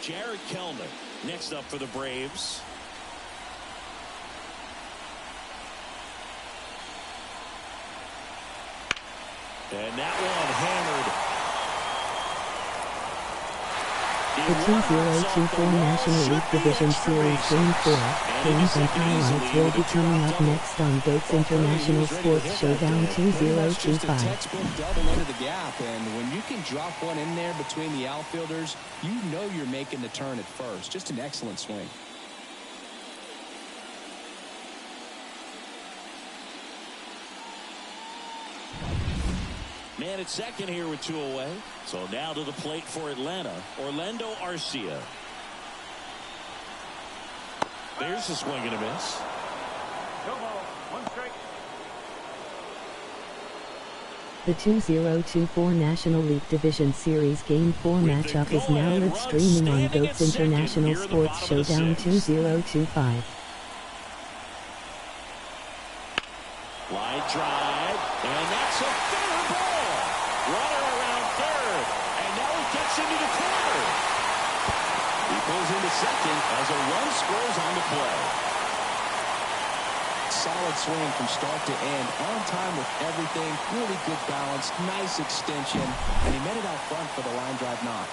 Jared Kellner next up for the Braves. And that one hammered.
The 2024 National League Division Series Game 4 games and highlights will be coming up next on Goats International Sports Showdown 2025.
Textbook double into the gap, and when you can drop one in there between the outfielders, you know you're making the turn at first. Just an excellent swing.
Man at second here with 2 away. So now to the plate for Atlanta, Orlando Arcia. There's a swing and a miss.
No ball, 1 strike.
The 2024 National League Division Series Game 4 matchup is now live streaming on GOATS International Sports Showdown 2025.
Line drive, and that's a fair ball. Runner around third, and now he gets into the corner. He pulls into second as a run scores on the play.
Solid swing from start to end, on time with everything, really good balance, nice extension, and he met it out front for the line drive knock.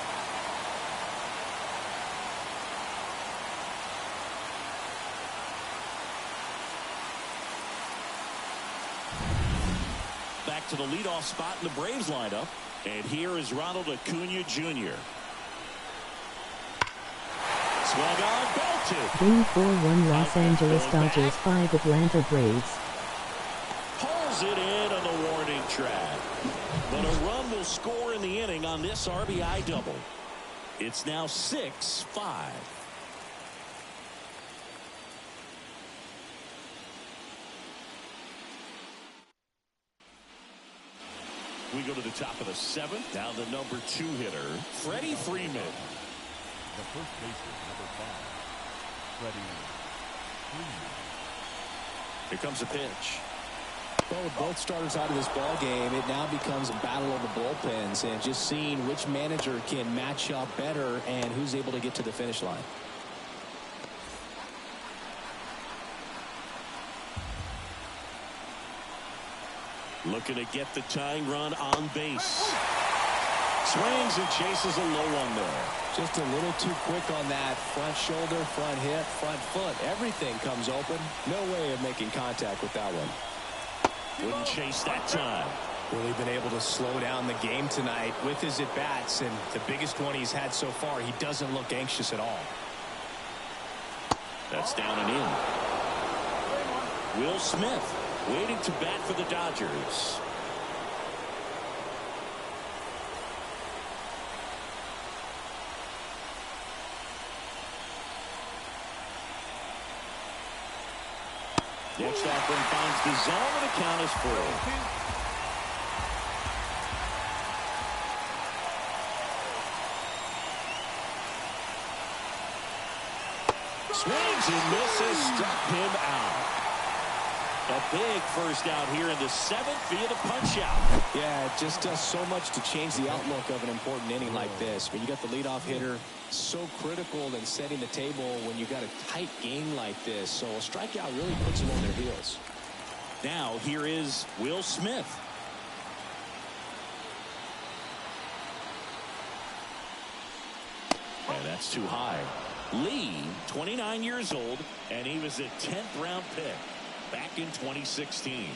Back to the leadoff spot in the Braves lineup, and here is Ronald Acuna Jr. Swung on, belted.
Game 4-1 Los Angeles Dodgers 5 Atlanta Braves.
Pulls it in on the warning track. But a run will score in the inning on this RBI double. It's now 6-5. We go to the top of the 7th. Down the number 2 hitter, Freddie Freeman.
The first baseman, number 5, Freddie Freeman.
Here comes a pitch.
Well, with both starters out of this ball game, it now becomes a battle of the bullpens and just seeing which manager can match up better and who's able to get to the finish line.
Looking to get the tying run on base. Swings and chases a low one there.
Just a little too quick on that. Front shoulder, front hip, front foot. Everything comes open. No way of making contact with that one.
Wouldn't chase that time.
Really been able to slow down the game tonight with his at-bats, and the biggest one he's had so far, he doesn't look anxious at all.
That's down and in. Will Smith waiting to bat for the Dodgers. Next offering finds the zone, and the count is full. Swings and misses, struck him out. A big first out here in the 7th via the punch out.
Yeah, it just does so much to change the outlook of an important inning like this. When you got the leadoff hitter, so critical in setting the table when you got a tight game like this. So a strikeout really puts them on their heels.
Now here is Will Smith. And that's too high. Lee, 29 years old, and he was a 10th round pick back in 2016.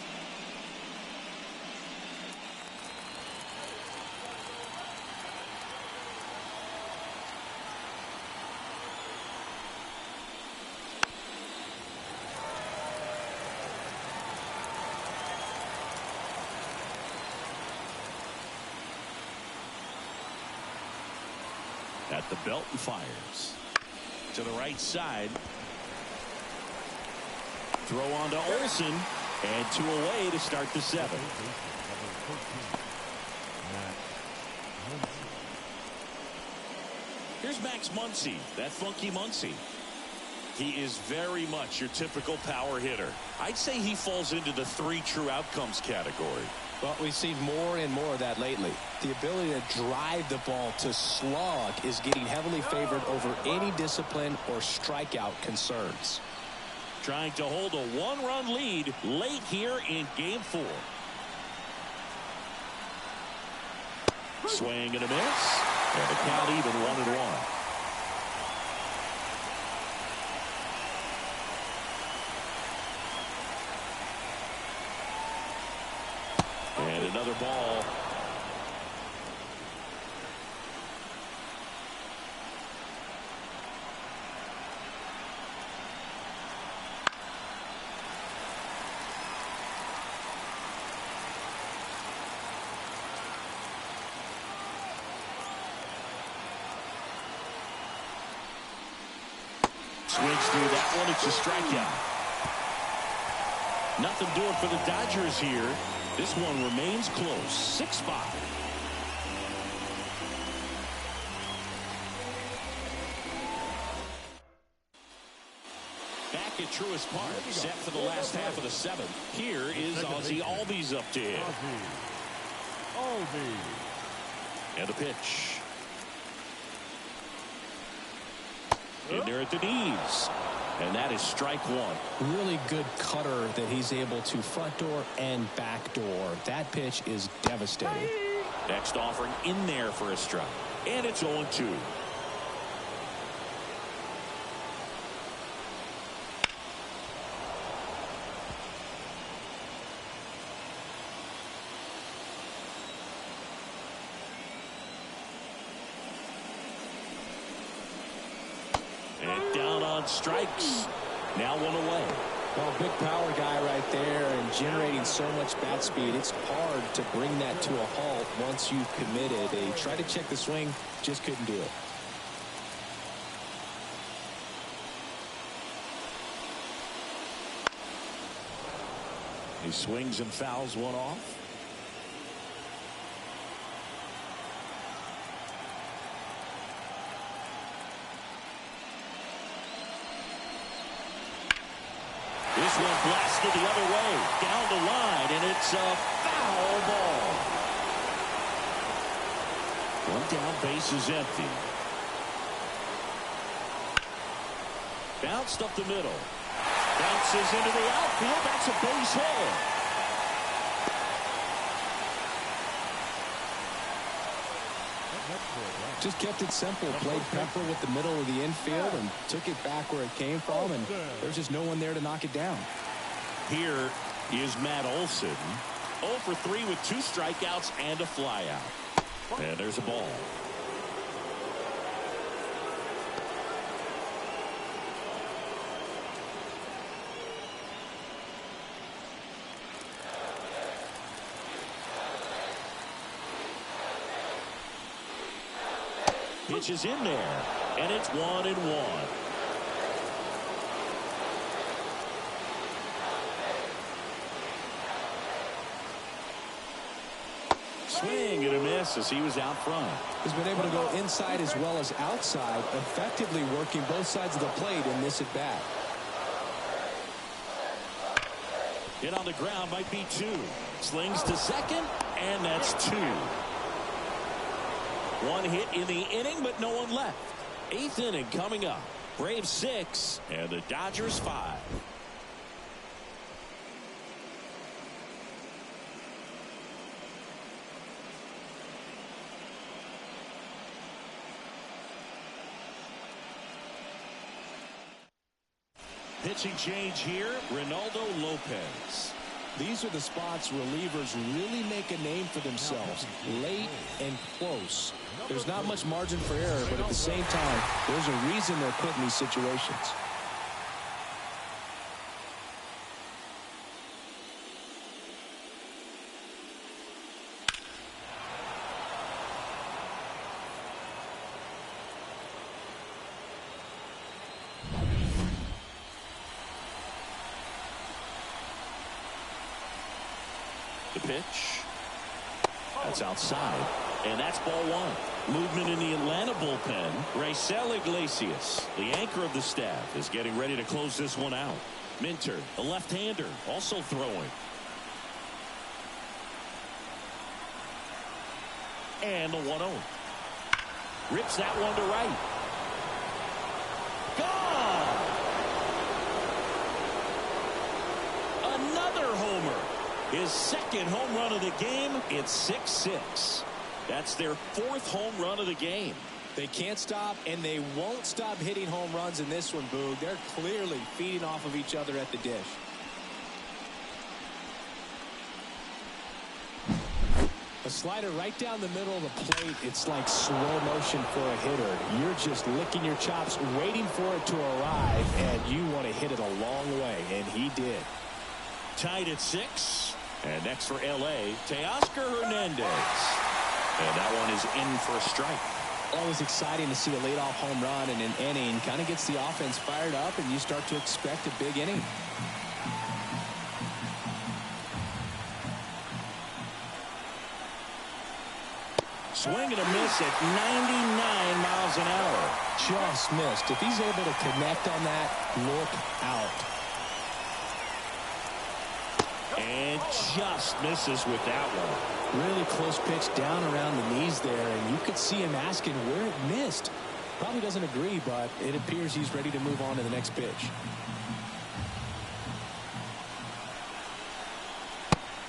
At the belt and fires to the right side. Throw on to Olsen, and 2 away to start the 7th. Here's Max Muncy, that funky Muncy. He is very much your typical power hitter. I'd say he falls into the 3 true outcomes category.
Well, we've seen more and more of that lately. The ability to drive the ball to slug is getting heavily favored over any discipline or strikeout concerns.
Trying to hold a 1-run lead late here in Game 4. Swing and a miss. And the count even 1-1. And another ball. Swings through that one. It's a strikeout. Nothing doing for the Dodgers here. This one remains close. 6-5. Back at Truist Park, set for the last half of the 7th. Here is Ozzie Albies up to him. And a pitch. In there at the knees. And that is strike one.
Really good cutter that he's able to front door and back door. That pitch is devastating.
Next offering in there for a strike. And it's 0-2. And down on strikes. Now one away.
Well, big power guy right there and generating so much bat speed. It's hard to bring that to a halt once you've committed. They tried to check the swing, just couldn't do it.
He swings and fouls one off. This one blasted the other way, down the line, and it's a foul ball. One down, base is empty. Bounced up the middle. Bounces into the outfield. That's a base hit.
Just kept it simple. Played Pepper with the middle of the infield and took it back where it came from, and there's just no one there to knock it down.
Here is Matt Olson. 0 for 3 with 2 strikeouts and a flyout. And there's a ball. Pitch is in there, and it's 1-1. Swing and a miss as he was out front.
He's been able to go inside as well as outside, effectively working both sides of the plate in this at bat.
Hit on the ground might be 2. Slings to second, and that's 2. One hit in the inning, but no one left. 8th inning coming up. Braves 6 and the Dodgers 5. Pitching change here, Reynaldo Lopez.
These are the spots relievers really make a name for themselves. Late and close. There's not much margin for error, but at the same time, there's a reason they're put in these situations.
The pitch. That's outside. And that's ball 1. Movement in the Atlanta bullpen. Raisel Iglesias, the anchor of the staff, is getting ready to close this one out. Minter, the left-hander, also throwing. And the 1-0. Rips that one to right. Gone! Another homer. His second home run of the game. It's 6-6. That's their 4th home run of the game.
They can't stop, and they won't stop hitting home runs in this one, Boog. They're clearly feeding off of each other at the dish. A slider right down the middle of the plate. It's like slow motion for a hitter. You're just licking your chops, waiting for it to arrive, and you want to hit it a long way, and he did.
Tied at 6. And next for L.A., Teoscar Hernandez. And that one is in for a strike.
Always exciting to see a leadoff home run in an inning. Kind of gets the offense fired up, and you start to expect a big inning.
Swing and a miss at 99 miles an hour.
Just missed. If he's able to connect on that, look out.
And just misses with that one.
Really close pitch down around the knees there, and you could see him asking where it missed. Probably doesn't agree, but it appears he's ready to move on to the next pitch.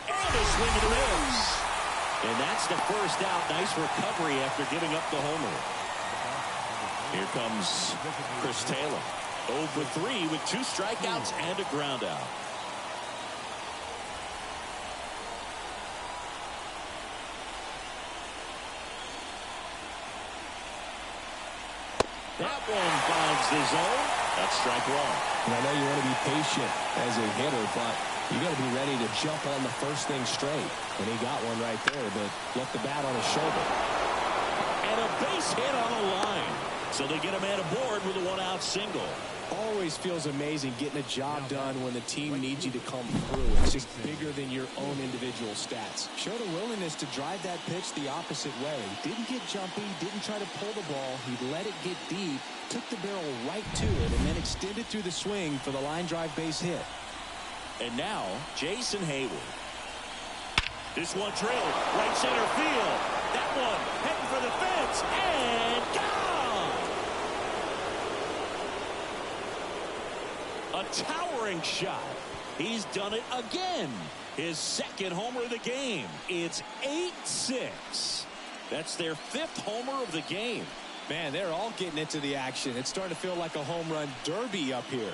And a swing and a miss. And that's the first out. Nice recovery after giving up the homer. Here comes Chris Taylor. 0 for 3 with 2 strikeouts and a ground out. That one finds the zone. That's strike one.
And I know you want to be patient as a hitter, but you got to be ready to jump on the first thing straight. And he got one right there, but left the bat on his shoulder.
And a base hit on a line. So they get a man aboard with a 1-out single.
Always feels amazing getting a job done when the team needs you to come through. It's just bigger than your own individual stats. Showed a willingness to drive that pitch the opposite way. Didn't get jumpy, didn't try to pull the ball. He let it get deep, took the barrel right to it, and then extended through the swing for the line drive base hit.
And now, Jason Hayward. This one drilled right center field. That one heading for the fence and gone. A towering shot. He's done it again. His second homer of the game. It's 8-6. That's their 5th homer of the game.
Man, they're all getting into the action. It's starting to feel like a home run derby up here.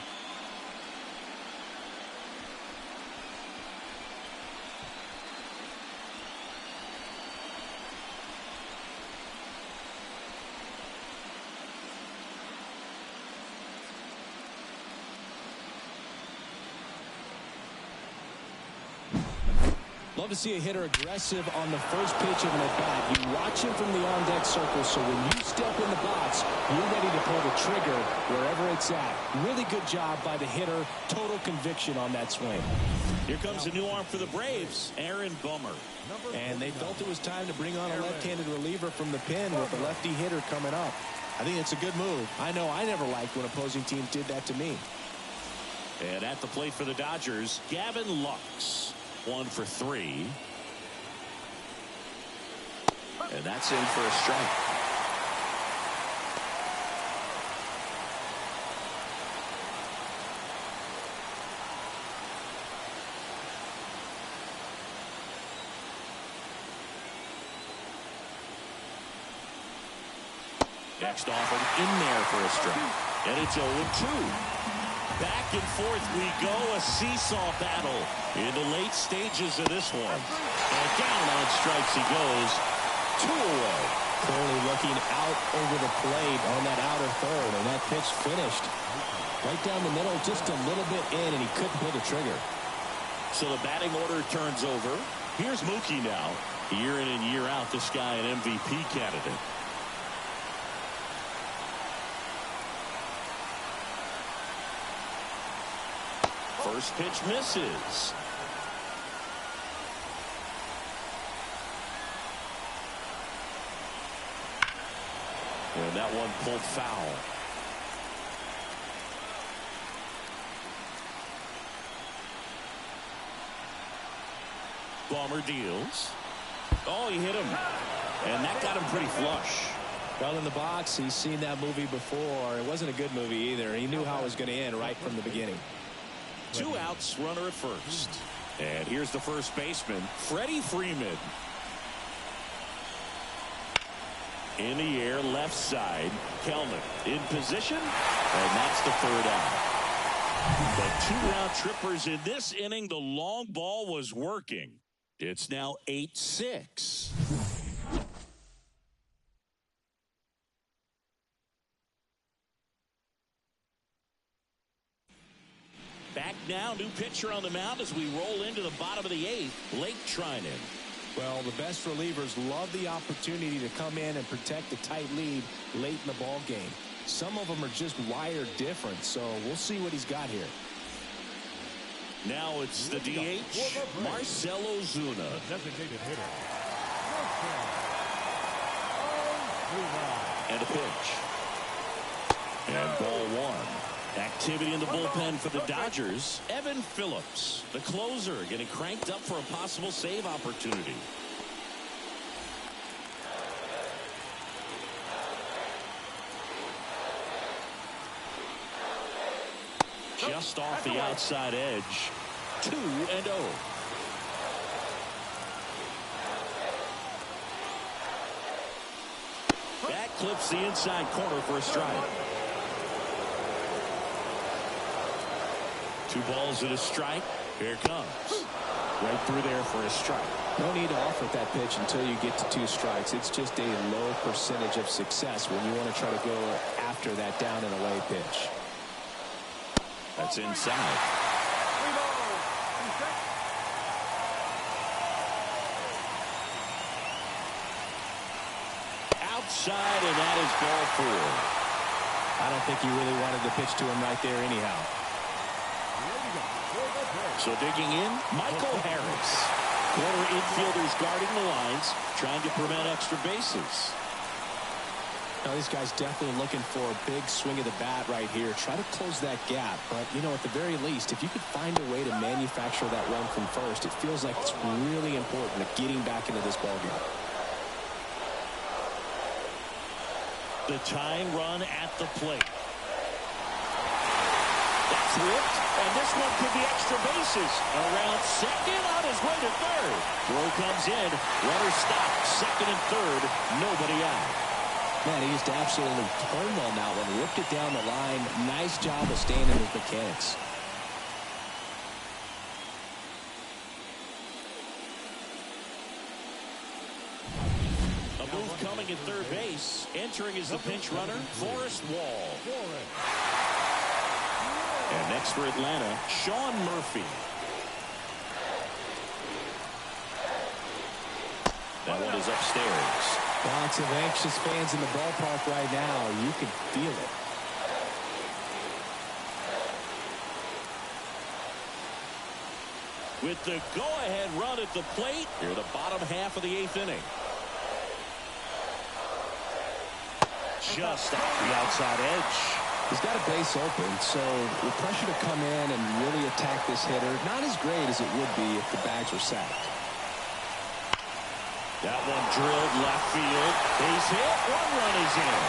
Love to see a hitter aggressive on the first pitch of an at-bat. You watch him from the on-deck circle, so when you step in the box, you're ready to pull the trigger wherever it's at. Really good job by the hitter. Total conviction on that swing.
Here comes a new arm for the Braves, Aaron Bummer.
And they felt it was time to bring on a left-handed reliever from the pen with the lefty hitter coming up. I think it's a good move. I know I never liked when opposing teams did that to me.
And at the plate for the Dodgers, Gavin Lux. 1 for 3. And that's in for a strike. Next offered in there for a strike. And it's 0-2. Back and forth we go, a seesaw battle in the late stages of this one. And down on strikes he goes. 2 away.
Curly looking out over the plate on that outer third, and that pitch finished right down the middle, just a little bit in, and he couldn't pull the trigger.
So the batting order turns over. Here's Mookie now. Year in and year out, this guy an MVP candidate. First pitch misses. And that one pulled foul. Bummer deals. Oh, he hit him. And that got him pretty flush.
Well, in the box, he's seen that movie before. It wasn't a good movie either. He knew how it was going to end right from the beginning.
2 outs, runner at first. And here's the first baseman, Freddie Freeman. In the air, left side. Kelman in position. And that's the 3rd out. But 2 round trippers in this inning. The long ball was working. It's now 8-6. Back now, new pitcher on the mound as we roll into the bottom of the 8th, Blake Treinen.
Well, the best relievers love the opportunity to come in and protect the tight lead late in the ball game. Some of them are just wired different, so we'll see what he's got here.
Now it's the DH, Marcell Ozuna.
The designated hitter.
And a pitch. And ball one. Activity in the bullpen for the Dodgers. Evan Phillips, the closer, getting cranked up for a possible save opportunity. Just off the outside edge. 2-0. That clips the inside corner for a strike. 2 balls and a strike. Here it comes.
Right through there for a strike. No need to offer that pitch until you get to 2 strikes. It's just a low percentage of success when you want to try to go after that down and away pitch.
That's inside. Outside, and that is ball 4.
I don't think he really wanted to pitch to him right there anyhow.
So digging in, Michael Harris. Corner infielders guarding the lines, trying to prevent extra bases.
Now, this guy's definitely looking for a big swing of the bat right here. Try to close that gap. But, you know, at the very least, if you could find a way to manufacture that run from first, it feels like it's really important to getting back into this ballgame.
The tying run at the plate. That's whipped, and this one could be extra bases. Around second, on his way to third. Throw comes in. Runner stopped. Second and third. Nobody out.
Man, he just absolutely turned on that one. Ripped it down the line. Nice job of staying in his mechanics.
A move coming at third base. Entering is the pinch runner, Forrest Wall. And next for Atlanta, Sean Murphy. That one is upstairs.
Lots of anxious fans in the ballpark right now. You can feel it.
With the go-ahead run at the plate, here the bottom half of the 8th inning. Just off the outside edge.
He's got a base open, so the pressure to come in and really attack this hitter, not as great as it would be if the bags were sacked.
That one drilled left field. Base hit. 1 run is in.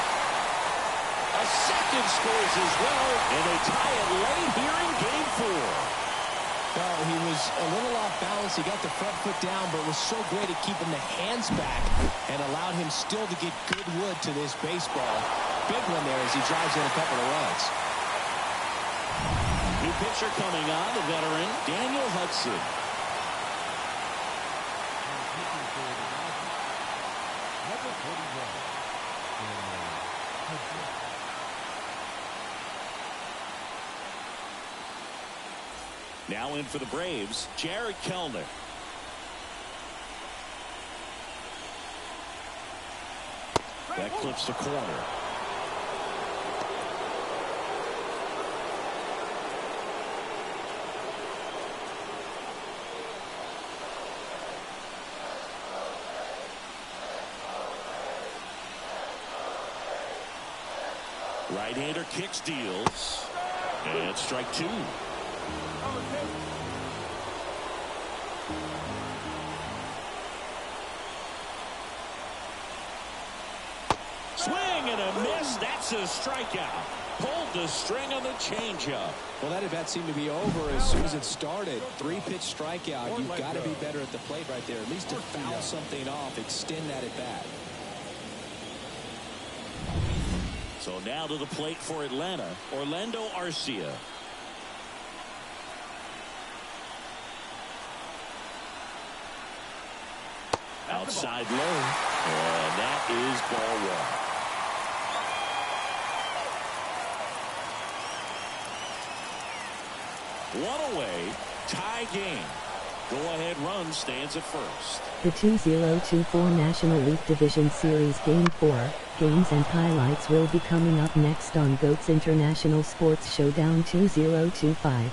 A second scores as well, and they tie it late here in Game 4.
Well, he was a little off balance. He got the front foot down, but was so great at keeping the hands back and allowed him still to get good wood to this baseball. Big one there as he drives in a couple of runs.
New pitcher coming on, the veteran, Daniel Hudson. Now in for the Braves, Jared Kellner. That clips the corner. Right-hander kicks, deals. And strike 2. Swing and a miss. That's a strikeout. Pulled the string on the changeup.
Well, that at bat seemed to be over as soon as it started. 3-pitch strikeout. You've got to be better at the plate right there. At least to foul something off, extend that at bat.
So now to the plate for Atlanta, Orlando Arcia. Outside low, and that is ball 1. 1 away, tie game. Go-ahead run stands at first.
The 2024 National League Division Series Game 4 games and highlights will be coming up next on GOATS International Sports Showdown 2025.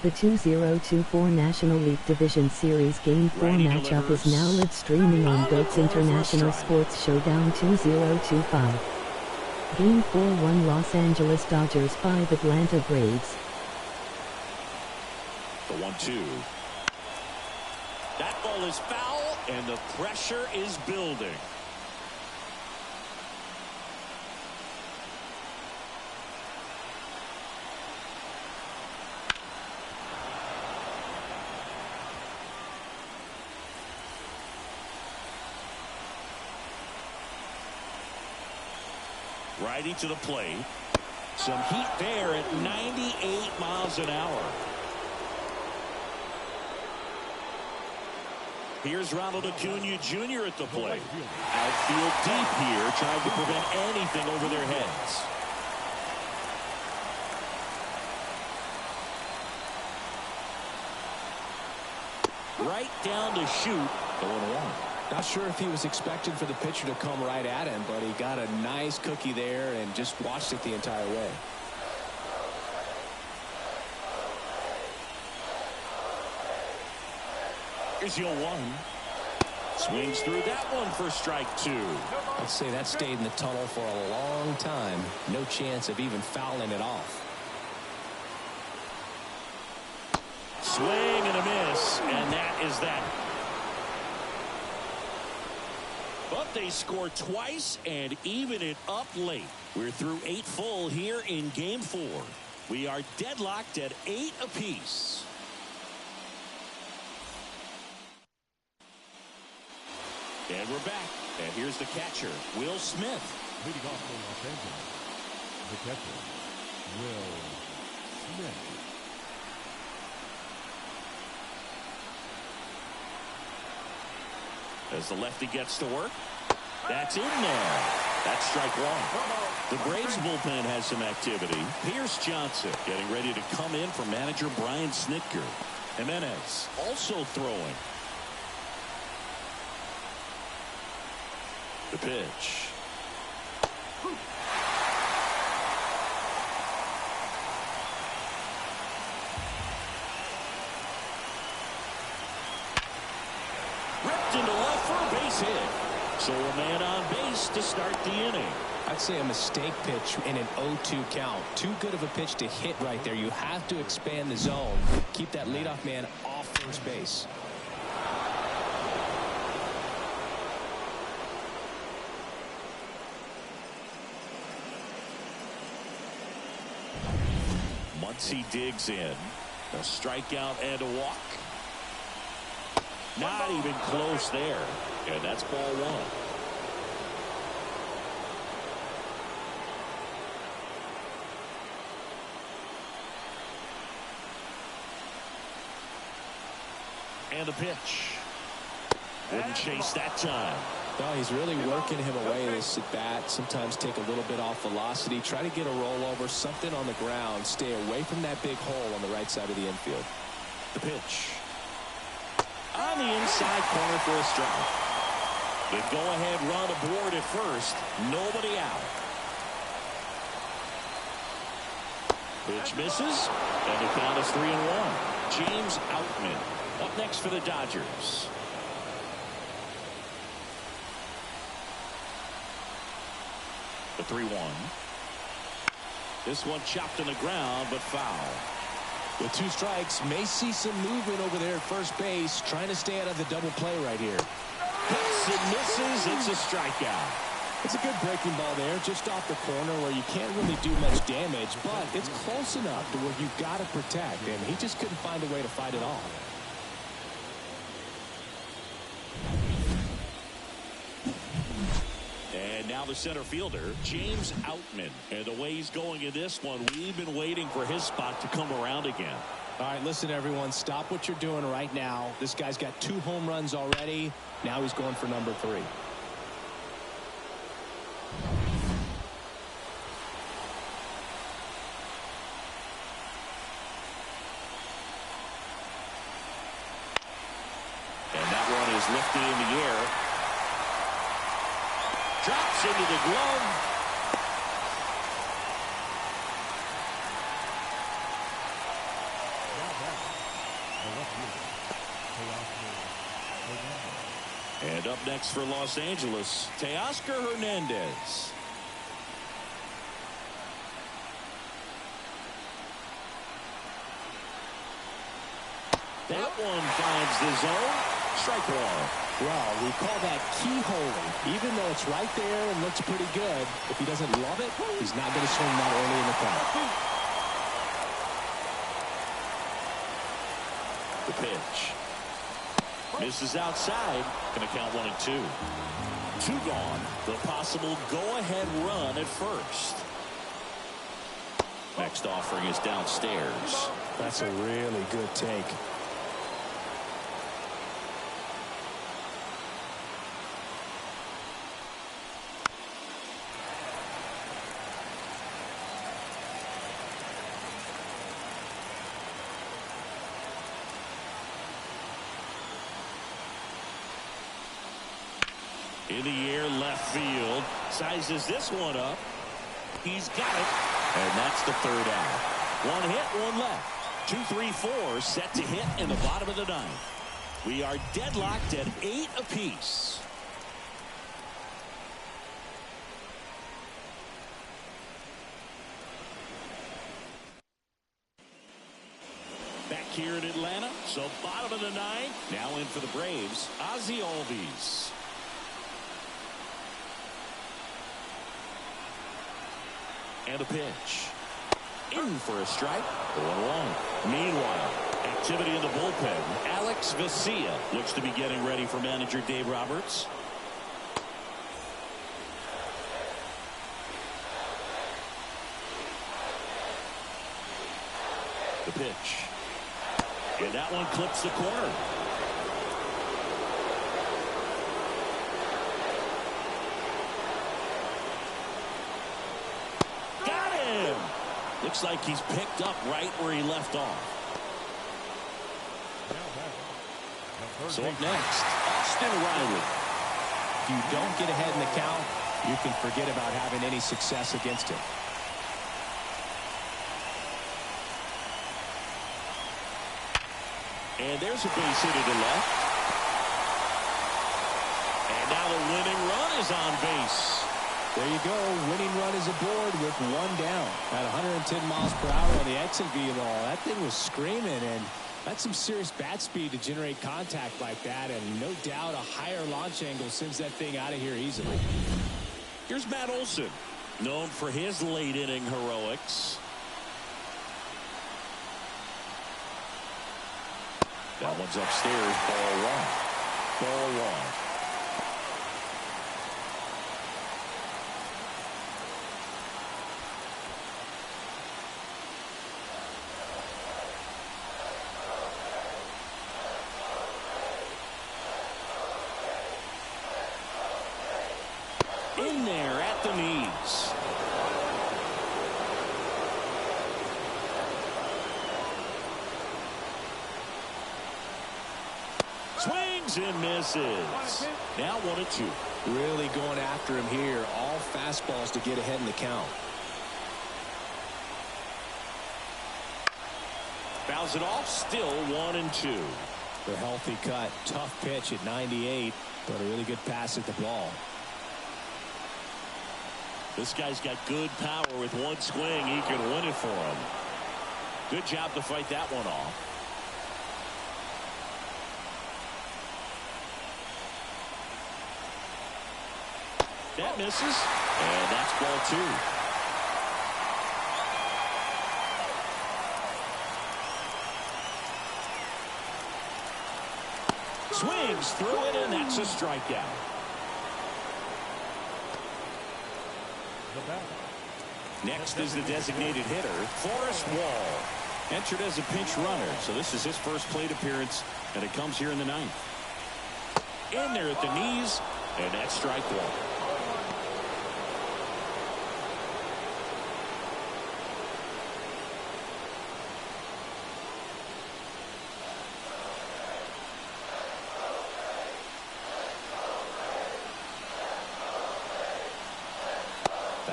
The 2024 National League Division Series Game 4 matchup is now live streaming on GOATS International Sports Showdown 2025. Game 4 1 Los Angeles Dodgers 5 Atlanta Braves.
The 1-2. That ball is foul, and the pressure is building. Righty to the plate. Some heat there at 98 miles an hour. Here's Ronald Acuna Jr. at the plate. Outfield deep here, trying to prevent anything over their heads. Right down to shoot. 0-1.
Not sure if he was expecting for the pitcher to come right at him, but he got a nice cookie there and just watched it the entire way.
Here's 0-1. Swings through that one for strike 2.
I'd say that stayed in the tunnel for a long time. No chance of even fouling it off.
Swing and a miss, and that is that. But they score twice and even it up late. We're through 8 full here in Game 4. We are deadlocked at 8 apiece. And we're back. And here's the catcher, Will Smith.
Leading off for Los Angeles, the catcher, Will Smith.
As the lefty gets to work. That's in there. That's strike 1. The Braves bullpen has some activity. Pierce Johnson getting ready to come in for manager Brian Snitker. Jimenez also throwing. The pitch. Ripped into left for a base hit. So a man on base to start the inning.
I'd say a mistake pitch in an 0-2 count. Too good of a pitch to hit right there. You have to expand the zone. Keep that leadoff man off first base.
Muncy digs in. A strikeout and a walk. Not even close there. And that's ball 1. And the pitch. Wouldn't chase that time.
No, he's really working him away this at bat. Sometimes take a little bit off velocity. Try to get a rollover, something on the ground. Stay away from that big hole on the right side of the infield.
The pitch. On the inside corner for a strike. The go-ahead run aboard at first. Nobody out. Pitch misses. And the count is 3-1. James Outman up next for the Dodgers. The 3-1. This one chopped on the ground, but foul.
With 2 strikes, may see some movement over there at first base, trying to stay out of the double play right here.
Hits and misses. It's a strikeout.
It's a good breaking ball there, just off the corner where you can't really do much damage, but it's close enough to where you've got to protect, and he just couldn't find a way to fight it off.
And now the center fielder, James Outman. And the way he's going in this one, we've been waiting for his spot to come around again.
All right, listen, everyone, stop what you're doing right now. This guy's got 2 home runs already. Now he's going for number 3.
is lifted in the air. Drops into the glove. And up next for Los Angeles, Teoscar Hernandez. That one finds the zone. Strike one.
Well, we call that keyholing. Even though it's right there and looks pretty good, if he doesn't love it, he's not going to swing that early in the count.
The pitch. Misses outside. Going to count 1-2. 2 gone. The possible go-ahead run at first. Next offering is downstairs.
That's a really good take.
In the air, left field. Sizes this one up. He's got it. And that's the 3rd out. 1 hit, 1 left. 2, 3, 4 set to hit in the bottom of the 9th. We are deadlocked at 8 apiece. Back here in Atlanta. So bottom of the 9th. Now in for the Braves, Ozzie Albies. And a pitch. In for a strike. 1-1. Meanwhile, activity in the bullpen. Alex Vesia looks to be getting ready for manager Dave Roberts. The pitch. And that one clips the corner. Looks like he's picked up right where he left off. So up next, Austin Riley.
If you don't get ahead in the count, you can forget about having any success against him.
And there's a base hit to the left. And now the winning run is on base.
There you go. Winning run is aboard with 1 down. At 110 miles per hour on the exit V-ball. That thing was screaming, and that's some serious bat speed to generate contact like that, and no doubt a higher launch angle sends that thing out of here easily.
Here's Matt Olson, known for his late inning heroics. That one's upstairs. Ball 1. In there at the knees. Swings and misses. Now 1-2.
Really going after him here. All fastballs to get ahead in the count.
Fouls it off. Still 1-2.
The healthy cut. Tough pitch at 98, but a really good pass at the ball.
This guy's got good power. With one swing, he can win it for him. Good job to fight that one off. That misses, and that's ball 2. Swings through it, and that's a strikeout. Next is the designated hitter, Forrest Wall. Entered as a pinch runner, so this is his first plate appearance, and it comes here in the 9th. In there at the knees, and that's strike 1.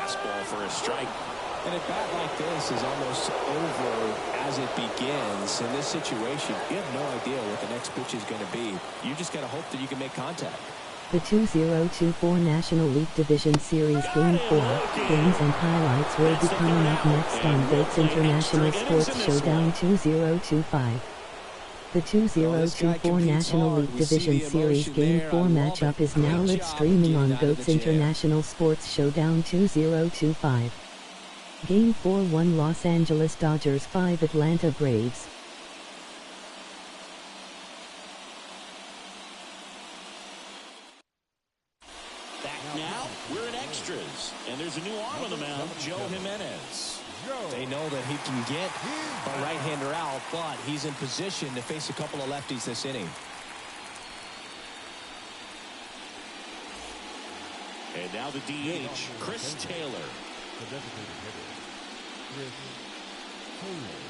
fastball for a strike.
And a bat like this is almost over as it begins. In this situation, you have no idea what the next pitch is going to be. You just got to hope that you can make contact.
The 2024 National League Division Series Game 4 games and highlights will be coming up next on Goats International Sports Showdown 2025. The 2024 National League Division Series Game 4 matchup is now live streaming on Goats International Sports Showdown 2025. Game 4 1 Los Angeles Dodgers 5 Atlanta Braves.
Now, we're in extras, and there's a new arm on the mound, Joe Jimenez.
They know that he can get a right-hander out, but he's in position to face a couple of lefties this inning.
And now the DH, Chris Taylor.
The designated hitter, Chris Taylor.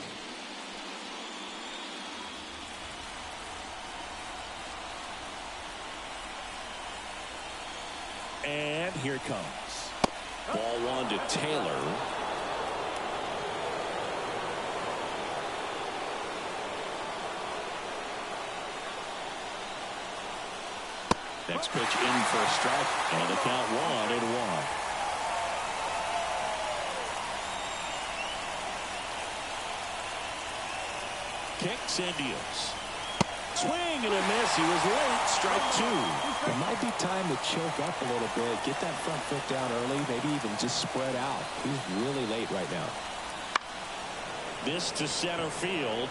And here it comes. Ball one to Taylor. Next pitch in for a strike, and the count 1-1. Kicks and deals. Swing and a miss. He was late. Strike two.
It might be time to choke up a little bit. Get that front foot down early. Maybe even just spread out. He's really late right now.
This to center field.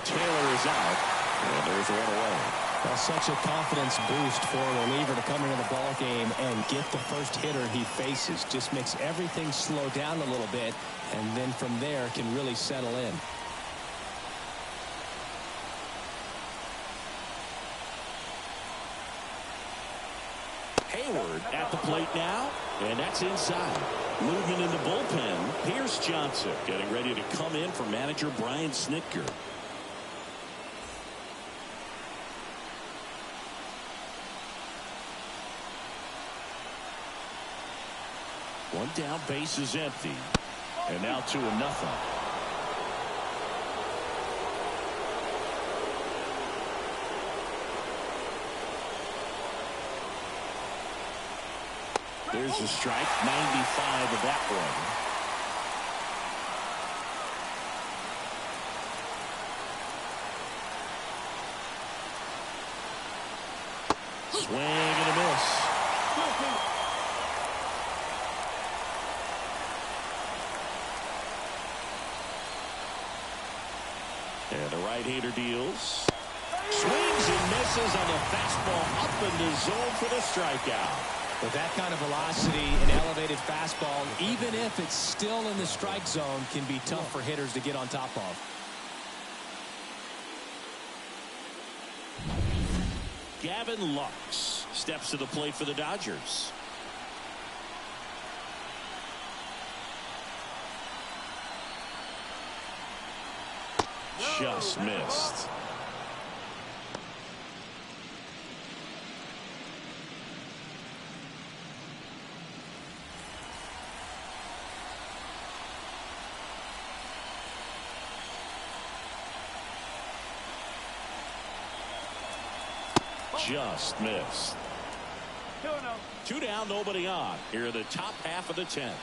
Taylor is out. And there's one away.
Well, such a confidence boost for a reliever to come into the ball game and get the first hitter he faces. Just makes everything slow down a little bit, and then from there can really settle in.
Hayward at the plate now, and that's inside. Movement in the bullpen. Pierce Johnson getting ready to come in for manager Brian Snitker. One down, base is empty. And now 2-0. There's a strike, 95 of that one. Swing and a miss. And the right-hander deals. Swings and misses on the fastball up in the zone for the strikeout.
With that kind of velocity, an elevated fastball, even if it's still in the strike zone, can be tough for hitters to get on top of.
Gavin Lux steps to the plate for the Dodgers. Just missed. Just missed. 2 down, nobody on. Here are the top half of the 10th.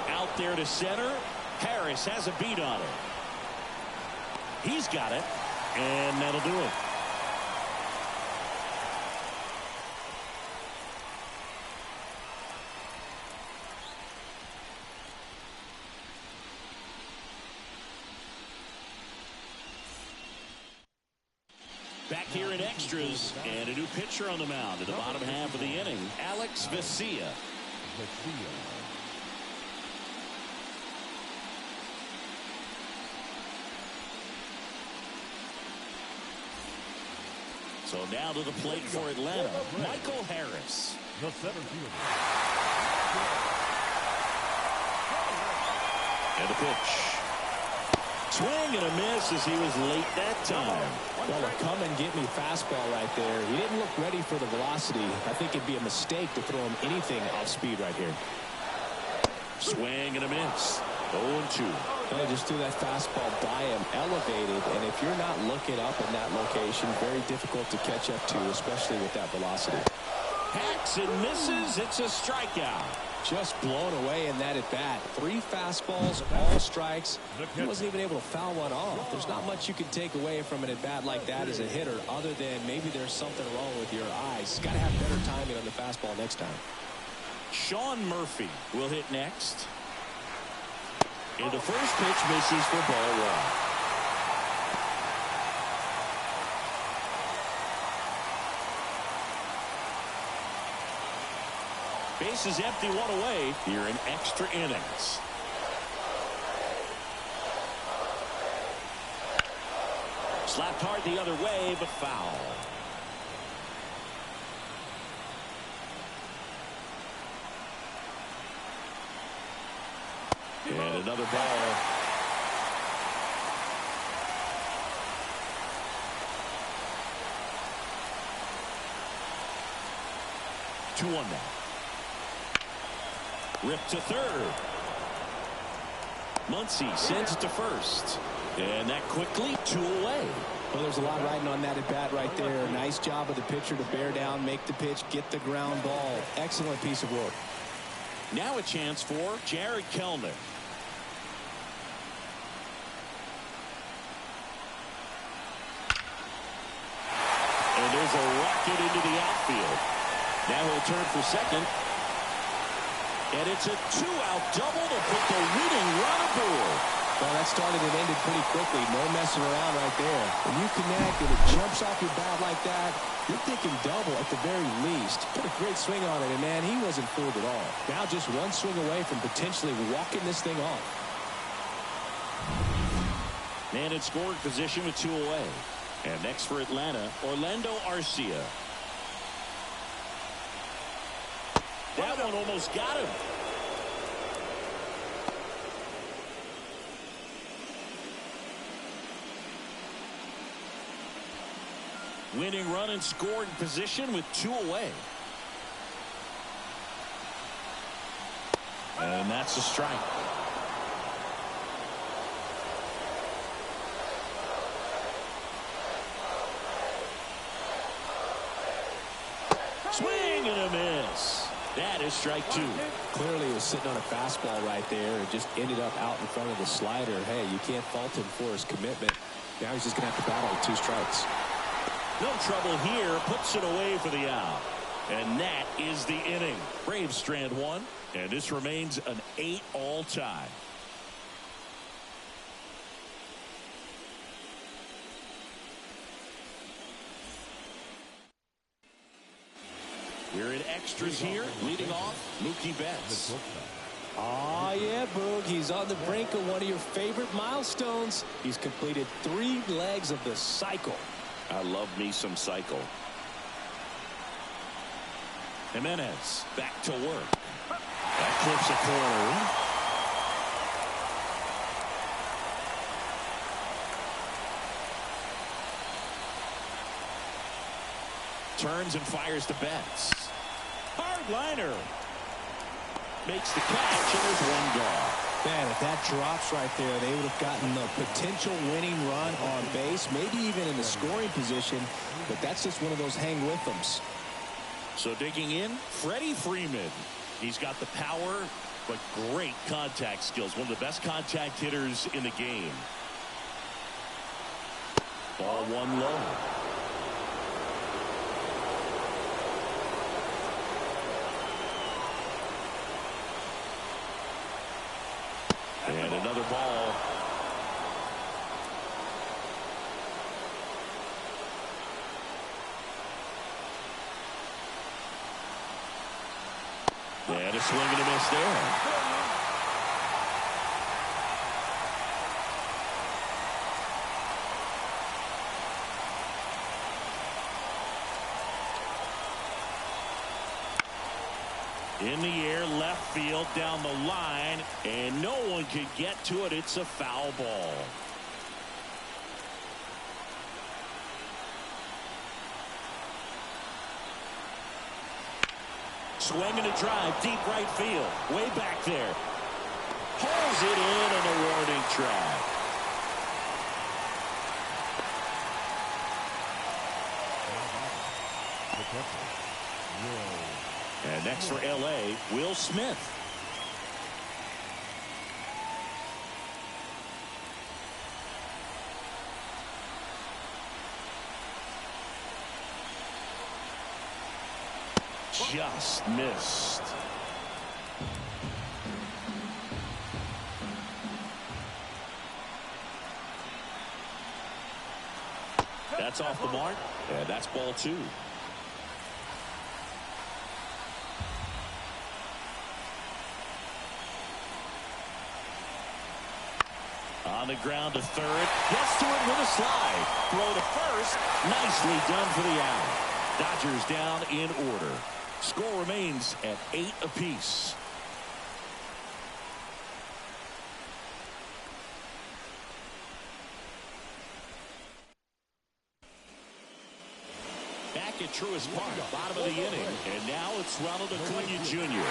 Out there to center. Harris has a beat on it. He's got it, and that'll do it. Back here in extras, and a new pitcher on the mound in the bottom half of the inning, Alex Vesia. So now to the plate for Atlanta, Michael Harris.
The center fielder.
And a pitch. Swing and a miss as he was late that time.
Well, a come-and-get-me fastball right there. He didn't look ready for the velocity. I think it'd be a mistake to throw him anything off speed right here.
Swing and a miss. 0-2.
They just threw that fastball by him, elevated, and if you're not looking up in that location, very difficult to catch up to, especially with that velocity.
Hacks and misses. It's a strikeout.
Just blown away in that at-bat. 3 fastballs, all strikes. He wasn't even able to foul one off. There's not much you can take away from an at-bat like that as a hitter, other than maybe there's something wrong with your eyes. Got to have better timing on the fastball next time.
Sean Murphy will hit next. And the first pitch misses for ball 1. Bases empty, 1 away here in extra innings. Slapped hard the other way, but foul. And another ball. Two on now. Ripped to third. Muncy sends it to first. And that quickly 2 away.
Well, there's a lot riding on that at-bat right there. Nice job of the pitcher to bear down, make the pitch, get the ground ball. Excellent piece of work.
Now a chance for Jared Kellner. And there's a rocket into the outfield. Now he'll turn for second. And it's a 2-out double to put the winning run aboard.
Well, that started and ended pretty quickly. No messing around right there. When you connect and it jumps off your bat like that, you're thinking double at the very least. Put a great swing on it, and man, he wasn't fooled at all. Now just 1 swing away from potentially walking this thing off.
Man in scoring position with 2 away. And next for Atlanta, Orlando Arcia. That one almost got him. Winning run in scoring position with 2 away. And that's a strike. Swing and a miss. That is strike 2.
Clearly he was sitting on a fastball right there and just ended up out in front of the slider. Hey, you can't fault him for his commitment. Now he's just going to have to battle with 2 strikes.
No trouble here. Puts it away for the out. And that is the inning. Braves strand 1. And this remains an 8-all tie. We're in extras here. Leading off, Mookie Betts.
Oh, yeah, Boog. He's on the brink of one of your favorite milestones. He's completed 3 legs of the cycle.
I love me some cycle. Jimenez back to work. That clips a corner. Turns and fires to Betts. Hard liner. Makes the catch, and there's 1 gone.
Man, if that drops right there, they would have gotten the potential winning run on base, maybe even in the scoring position, but that's just one of those hang with thems.
So digging in, Freddie Freeman. He's got the power, but great contact skills. One of the best contact hitters in the game. Ball 1 low. And another ball. And a swing and a miss there. In the air, left field, down the line, and no one could get to it. It's a foul ball. Swinging a drive, deep right field. Way back there. Pulls it in on a warning track. And next for L.A., Will Smith. Just missed. That's off the mark, and that's ball 2. On the ground to third. Gets to it with a slide. Throw to first. Nicely done for the out. Dodgers down in order. Score remains at 8 apiece. Back at Truist Park, bottom of the inning. And now it's Ronald Acuna Jr.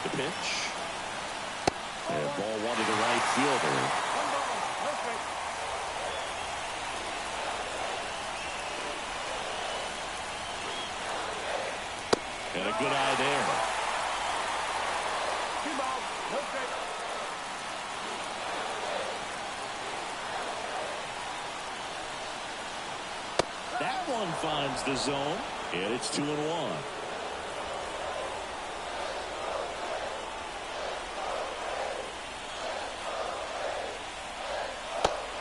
The pitch. And ball 1 to the right fielder. And a good eye there. That one finds the zone, and it's 2-1.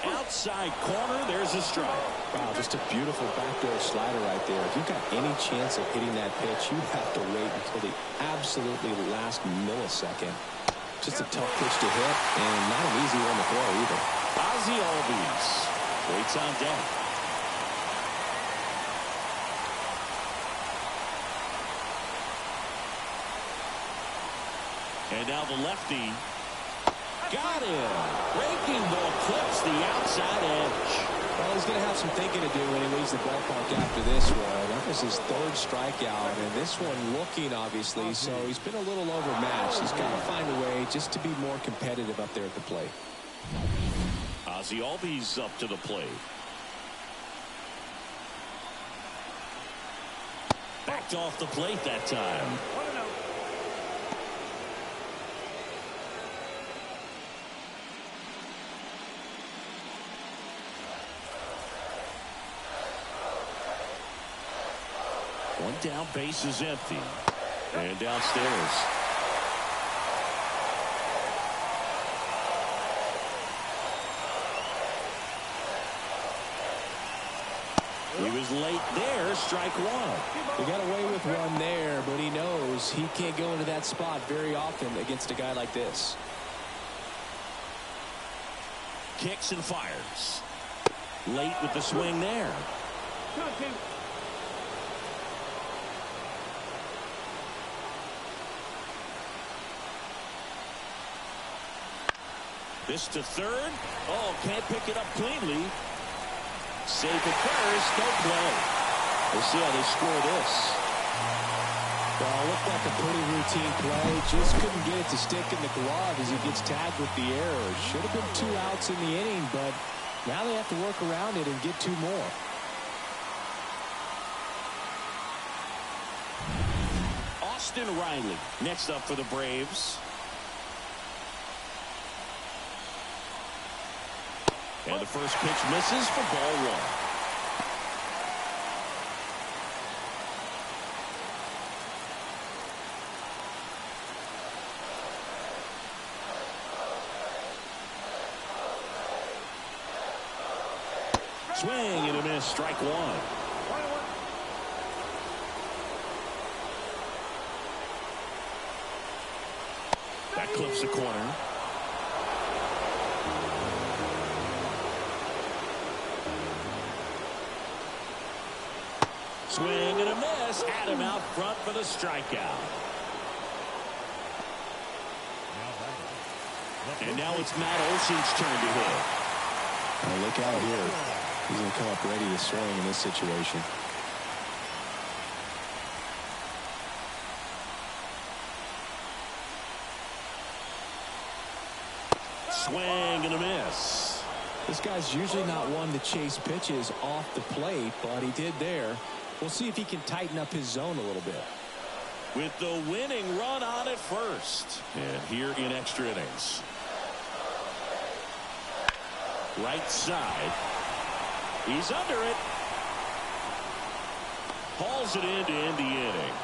Outside corner, there's a strike.
Wow, just a beautiful backdoor slider right there. If you've got any chance of hitting that pitch, you have to wait until the absolutely last millisecond. Just a tough pitch to hit, and not an easy one to throw either.
Ozzie Albies waits on deck. And now the lefty. Got him. Breaking ball clips the outside edge.
Well, he's going to have some thinking to do when he leaves the ballpark after this one. That was his 3rd strikeout, and this one looking, obviously, so he's been a little overmatched. He's got to find a way just to be more competitive up there at the plate.
Ozzie Albies up to the plate. Backed off the plate that time. One down, base is empty. And downstairs. He was late there, strike 1.
He got away with one there, but he knows he can't go into that spot very often against a guy like this.
Kicks and fires. Late with the swing there. This to third. Oh, can't pick it up cleanly. Save at first. No play. We'll see how they score this.
Well, looked like a pretty routine play. Just couldn't get it to stick in the glove as he gets tagged with the error. Should have been 2 outs in the inning, but now they have to work around it and get 2 more.
Austin Riley next up for the Braves. And the first pitch misses for ball 1. Swing and a miss, strike 1. That clips the corner. Swing and a miss. Adam out front for the strikeout. And now it's Matt Olson's turn to hit.
Look out here. He's going to come up ready to swing in this situation.
Swing and a miss.
This guy's usually not one to chase pitches off the plate, but he did there. We'll see if he can tighten up his zone a little bit.
With the winning run on at first. And here in extra innings. Right side. He's under it. Hauls it in to end the inning.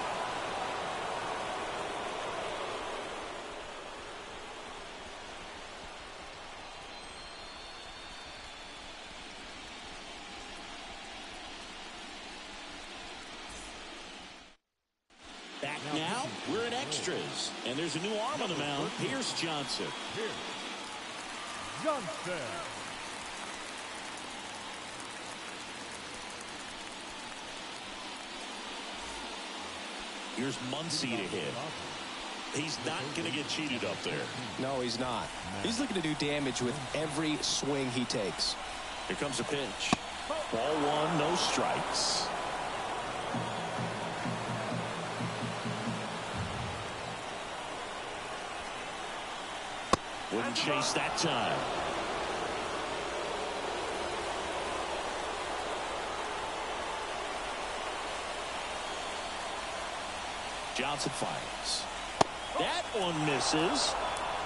Back now, we're in extras. And there's a new arm on the mound, Pierce Johnson.
Johnson.
Here's Muncy to hit. He's not going to get cheated up there.
No, he's not. He's looking to do damage with every swing he takes.
Here comes a pitch. Ball one, no strikes. Wouldn't chase that time. Johnson fires. That one misses.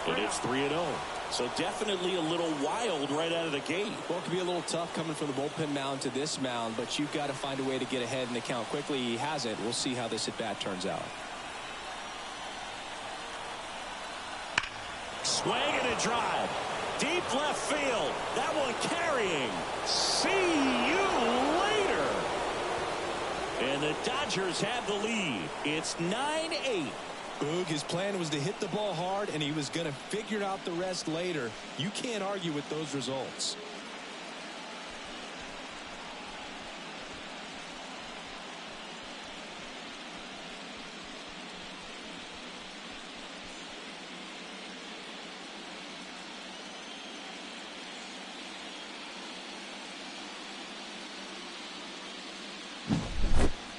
And it's 3-0. So definitely a little wild right out of the gate.
Well, it could be a little tough coming from the bullpen mound to this mound, but you've got to find a way to get ahead in the count quickly. He hasn't. We'll see how this at-bat turns out.
Swing and a drive. Deep left field. That one carrying. See you later. And the Dodgers have the lead. It's 9-8.
Boog, his plan was to hit the ball hard, and he was going to figure out the rest later. You can't argue with those results.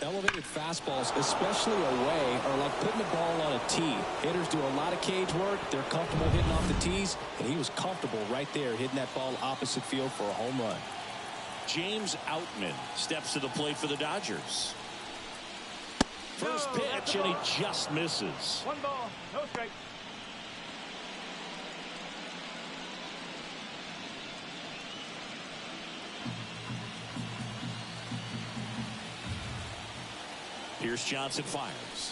Elevated fastballs, especially away, are like putting the ball on a tee. Hitters do a lot of cage work. They're comfortable hitting off the tees, and he was comfortable right there hitting that ball opposite field for a home run.
James Outman steps to the plate for the Dodgers. First pitch, and he just misses.
1 ball, no strike.
Pierce Johnson fires.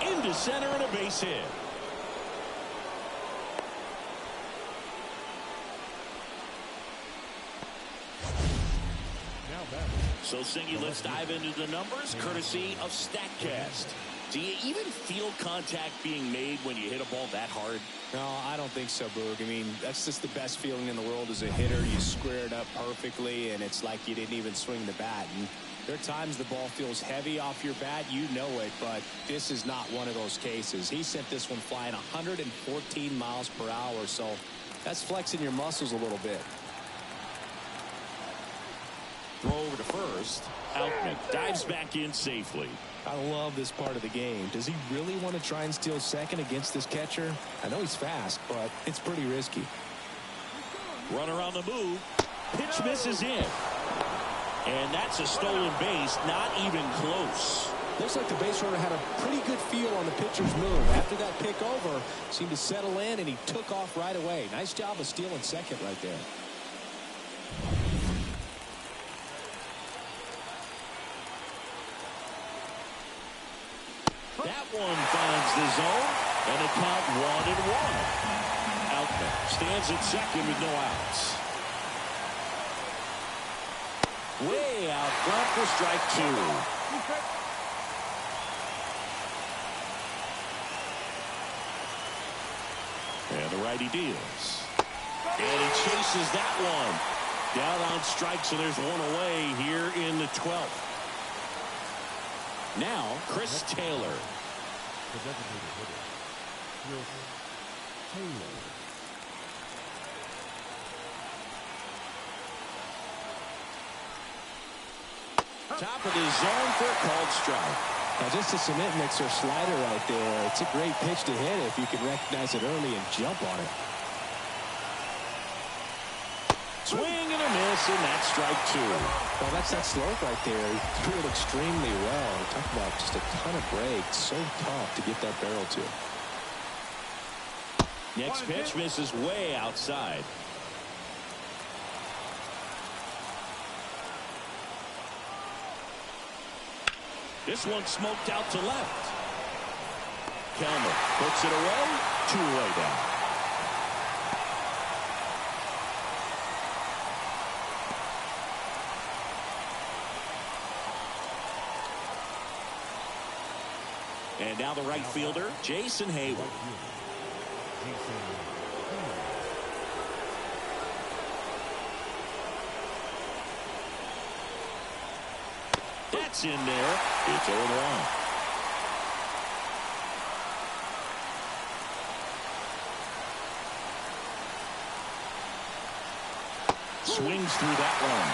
Into center and a base hit. So, Singy, let's dive into the numbers, courtesy of StatCast. Do you even feel contact being made when you hit a ball that hard?
No, I don't think so, Boog. I mean, that's just the best feeling in the world as a hitter. You square it up perfectly, and it's like you didn't even swing the bat. And there are times the ball feels heavy off your bat. You know it, but this is not one of those cases. He sent this one flying 114 miles per hour, so that's flexing your muscles a little bit.
Throw over to first. Outman dives back in safely.
I love this part of the game. Does he really want to try and steal second against this catcher? I know he's fast, but it's pretty risky.
Runner on the move. Pitch misses in. And that's a stolen base, not even close.
Looks like the base runner had a pretty good feel on the pitcher's move. After that pick over, seemed to settle in, and he took off right away. Nice job of stealing second right there.
That one finds the zone, and the count 1-1. Outman stands at second with no outs. Way out front for strike two. And the righty deals. And he chases that one. Down on strikes, and there's one away here in the 12th. Now, Chris Taylor.
The designated hitter, Chris Taylor.
Top of the zone for a called strike.
Now just a cement mixer slider right there. It's a great pitch to hit if you can recognize it early and jump on it.
Swing and a miss, and that's strike two.
Well, that's that slope right there. He threw it extremely well. Talk about just a ton of breaks. So tough to get that barrel to.
Next pitch misses way outside. This one smoked out to left. Kelmer puts it away. 2-away down. And now the right fielder, Jason Heyward. That's in there. It's 0-1. Swings through that one.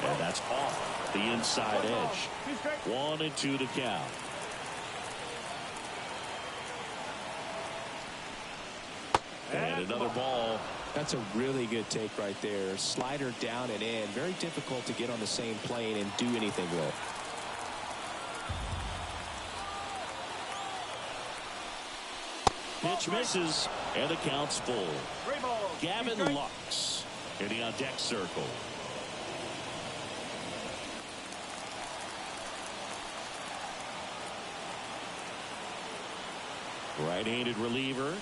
And that's off the inside edge. 1-2 to count. And another ball.
That's a really good take right there. Slider down and in. Very difficult to get on the same plane and do anything with.
Pitch misses, and the count's full. Gavin Lux in the on deck circle. Right-handed reliever.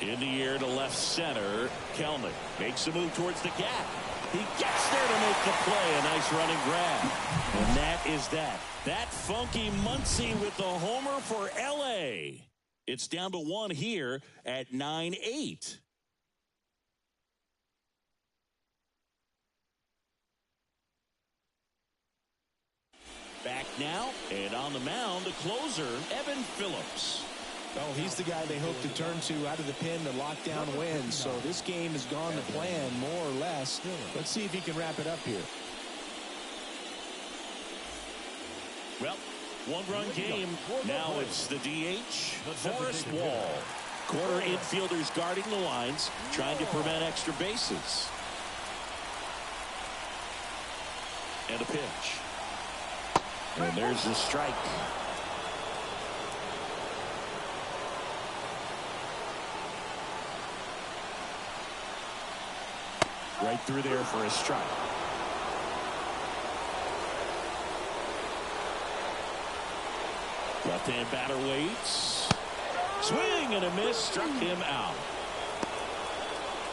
In the air to left center. Kelnick makes a move towards the gap. He gets there to make the play. A nice running grab. And that is that. That funky Muncy with the homer for L.A. It's down to 1 here at 9-8. Back now, and on the mound, the closer, Evan Phillips.
Oh, he's the guy they hope to turn to out of the pen to lock down wins. So this game has gone to plan, more or less. Let's see if he can wrap it up here.
Well, one-run game. Now it's the DH, Forrest Wall. Corner infielders guarding the lines, trying to prevent extra bases. And a pitch. And there's the strike. Right through there for a strike. Left-hand batter waits. Swing and a miss. Struck him out.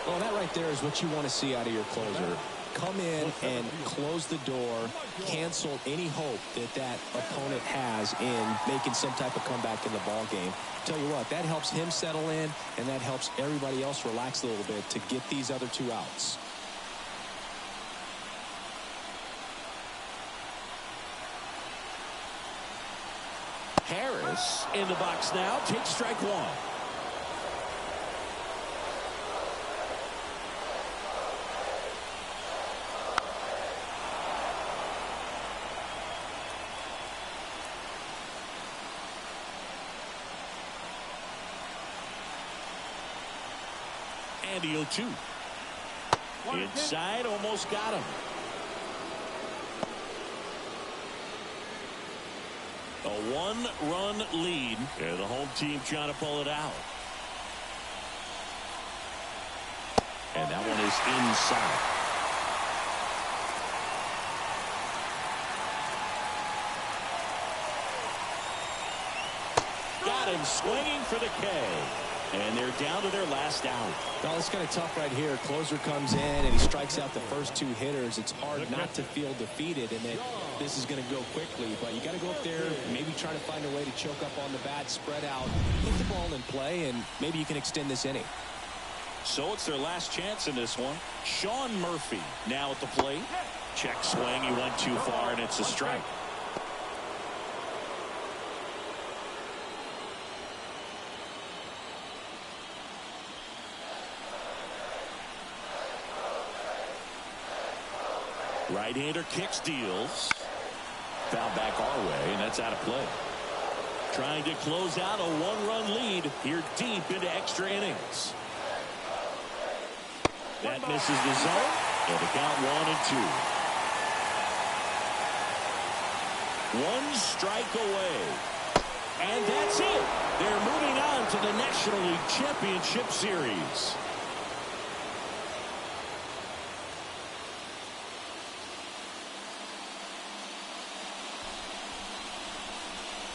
Well, that right there is what you want to see out of your closer. Come in and close the door. Cancel any hope that that opponent has in making some type of comeback in the ball game. Tell you what, that helps him settle in, and that helps everybody else relax a little bit to get these other 2 outs.
Harris in the box now. Takes strike 1. And the 0-2. Inside, almost got him. A 1-run lead. And the home team trying to pull it out. And that one is inside. Got him swinging for the K. And they're down to their last out.
Well, it's kind of tough right here. Closer comes in and he strikes out the first 2 hitters. It's hard not to feel defeated and that this is going to go quickly. But you got to go up there, maybe try to find a way to choke up on the bat, spread out, put the ball in play, and maybe you can extend this inning.
So it's their last chance in this one. Sean Murphy now at the plate. Check swing. He went too far, and it's a strike. Right-hander kicks, deals. Foul back our way, and that's out of play. Trying to close out a one-run lead here deep into extra innings. That misses the zone, and the count 1-2. One strike away. And that's it. They're moving on to the National League Championship Series.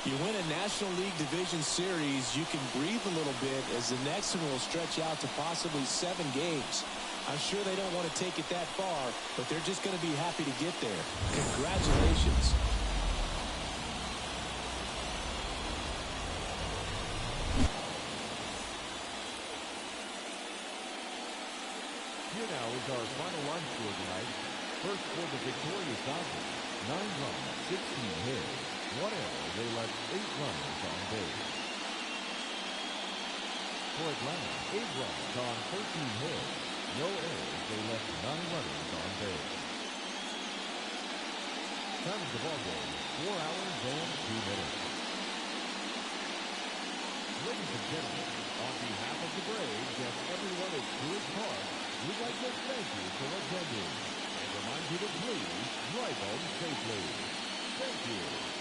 You win a National League Division Series, you can breathe a little bit as the next one will stretch out to possibly 7 games. I'm sure they don't want to take it that far, but they're just going to be happy to get there. Congratulations.
Here now is our final line score tonight. First for the victorious Dodgers, 9 runs, 16 hits. 1 error, they left 8 runners on base. For Atlanta, 8 runs on 13 hits. No errors, they left 9 runners on base. Time of the ball game, 4 hours and 2 minutes. Ladies and gentlemen, on behalf of the Braves and everyone at Truist Park, we'd like to thank you for attending and remind you to please drive home safely. Thank you.